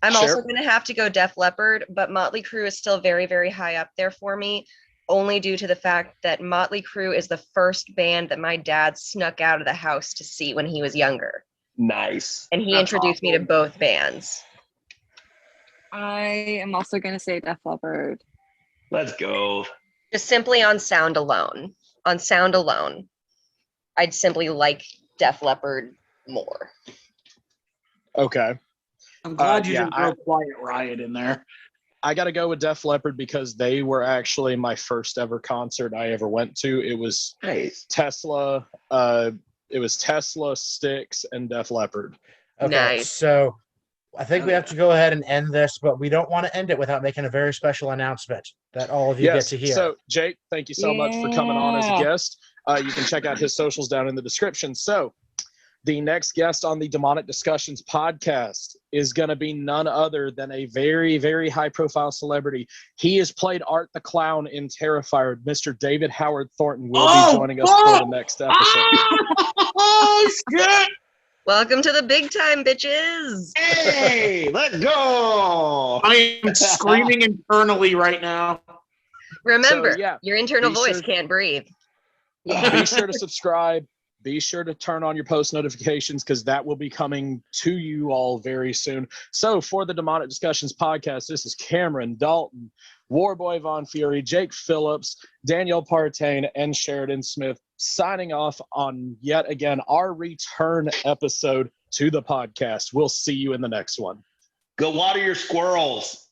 I'm Cher? also going to have to go Def Leppard, but Motley Crue is still very, very high up there for me, only due to the fact that Motley Crue is the first band that my dad snuck out of the house to see when he was younger. Nice. And he That's introduced me to awesome. both bands. I am also gonna say Def Leppard. Let's go. Just simply on sound alone. On sound alone, I'd simply like Def Leppard more. Okay. I'm glad you yeah, didn't throw Quiet Riot in there. I got to go with Def Leppard because they were actually my first ever concert I ever went to. It was Nice. Tesla. It was Tesla, Styx, and Def Leppard. Okay, Nice. so I think we have to go ahead and end this, but we don't want to end it without making a very special announcement that all of you get to hear. So Jake, thank you so much for coming on as a Yeah. guest. You can check out his socials down in the description. So the next guest on the Demonic Discussions podcast is going to be none other than a very, very high profile celebrity. He has played Art the Clown in Terrifier. Mr. David Howard Thornton will be joining us for the next episode. Oh, shit! Welcome to the big time, bitches. Hey, let's go. I am screaming internally right now. Remember, So, yeah, your internal be voice sure- can't breathe. Be sure to subscribe. Be sure to turn on your post notifications because that will be coming to you all very soon. So for the Demonic Discussions podcast, this is Cameron, Dalton, Warboy Von Fury, Jake Phillips, Danielle Partain, and Cheridan Smith signing off on yet again our return episode to the podcast. We'll see you in the next one. Go water your squirrels.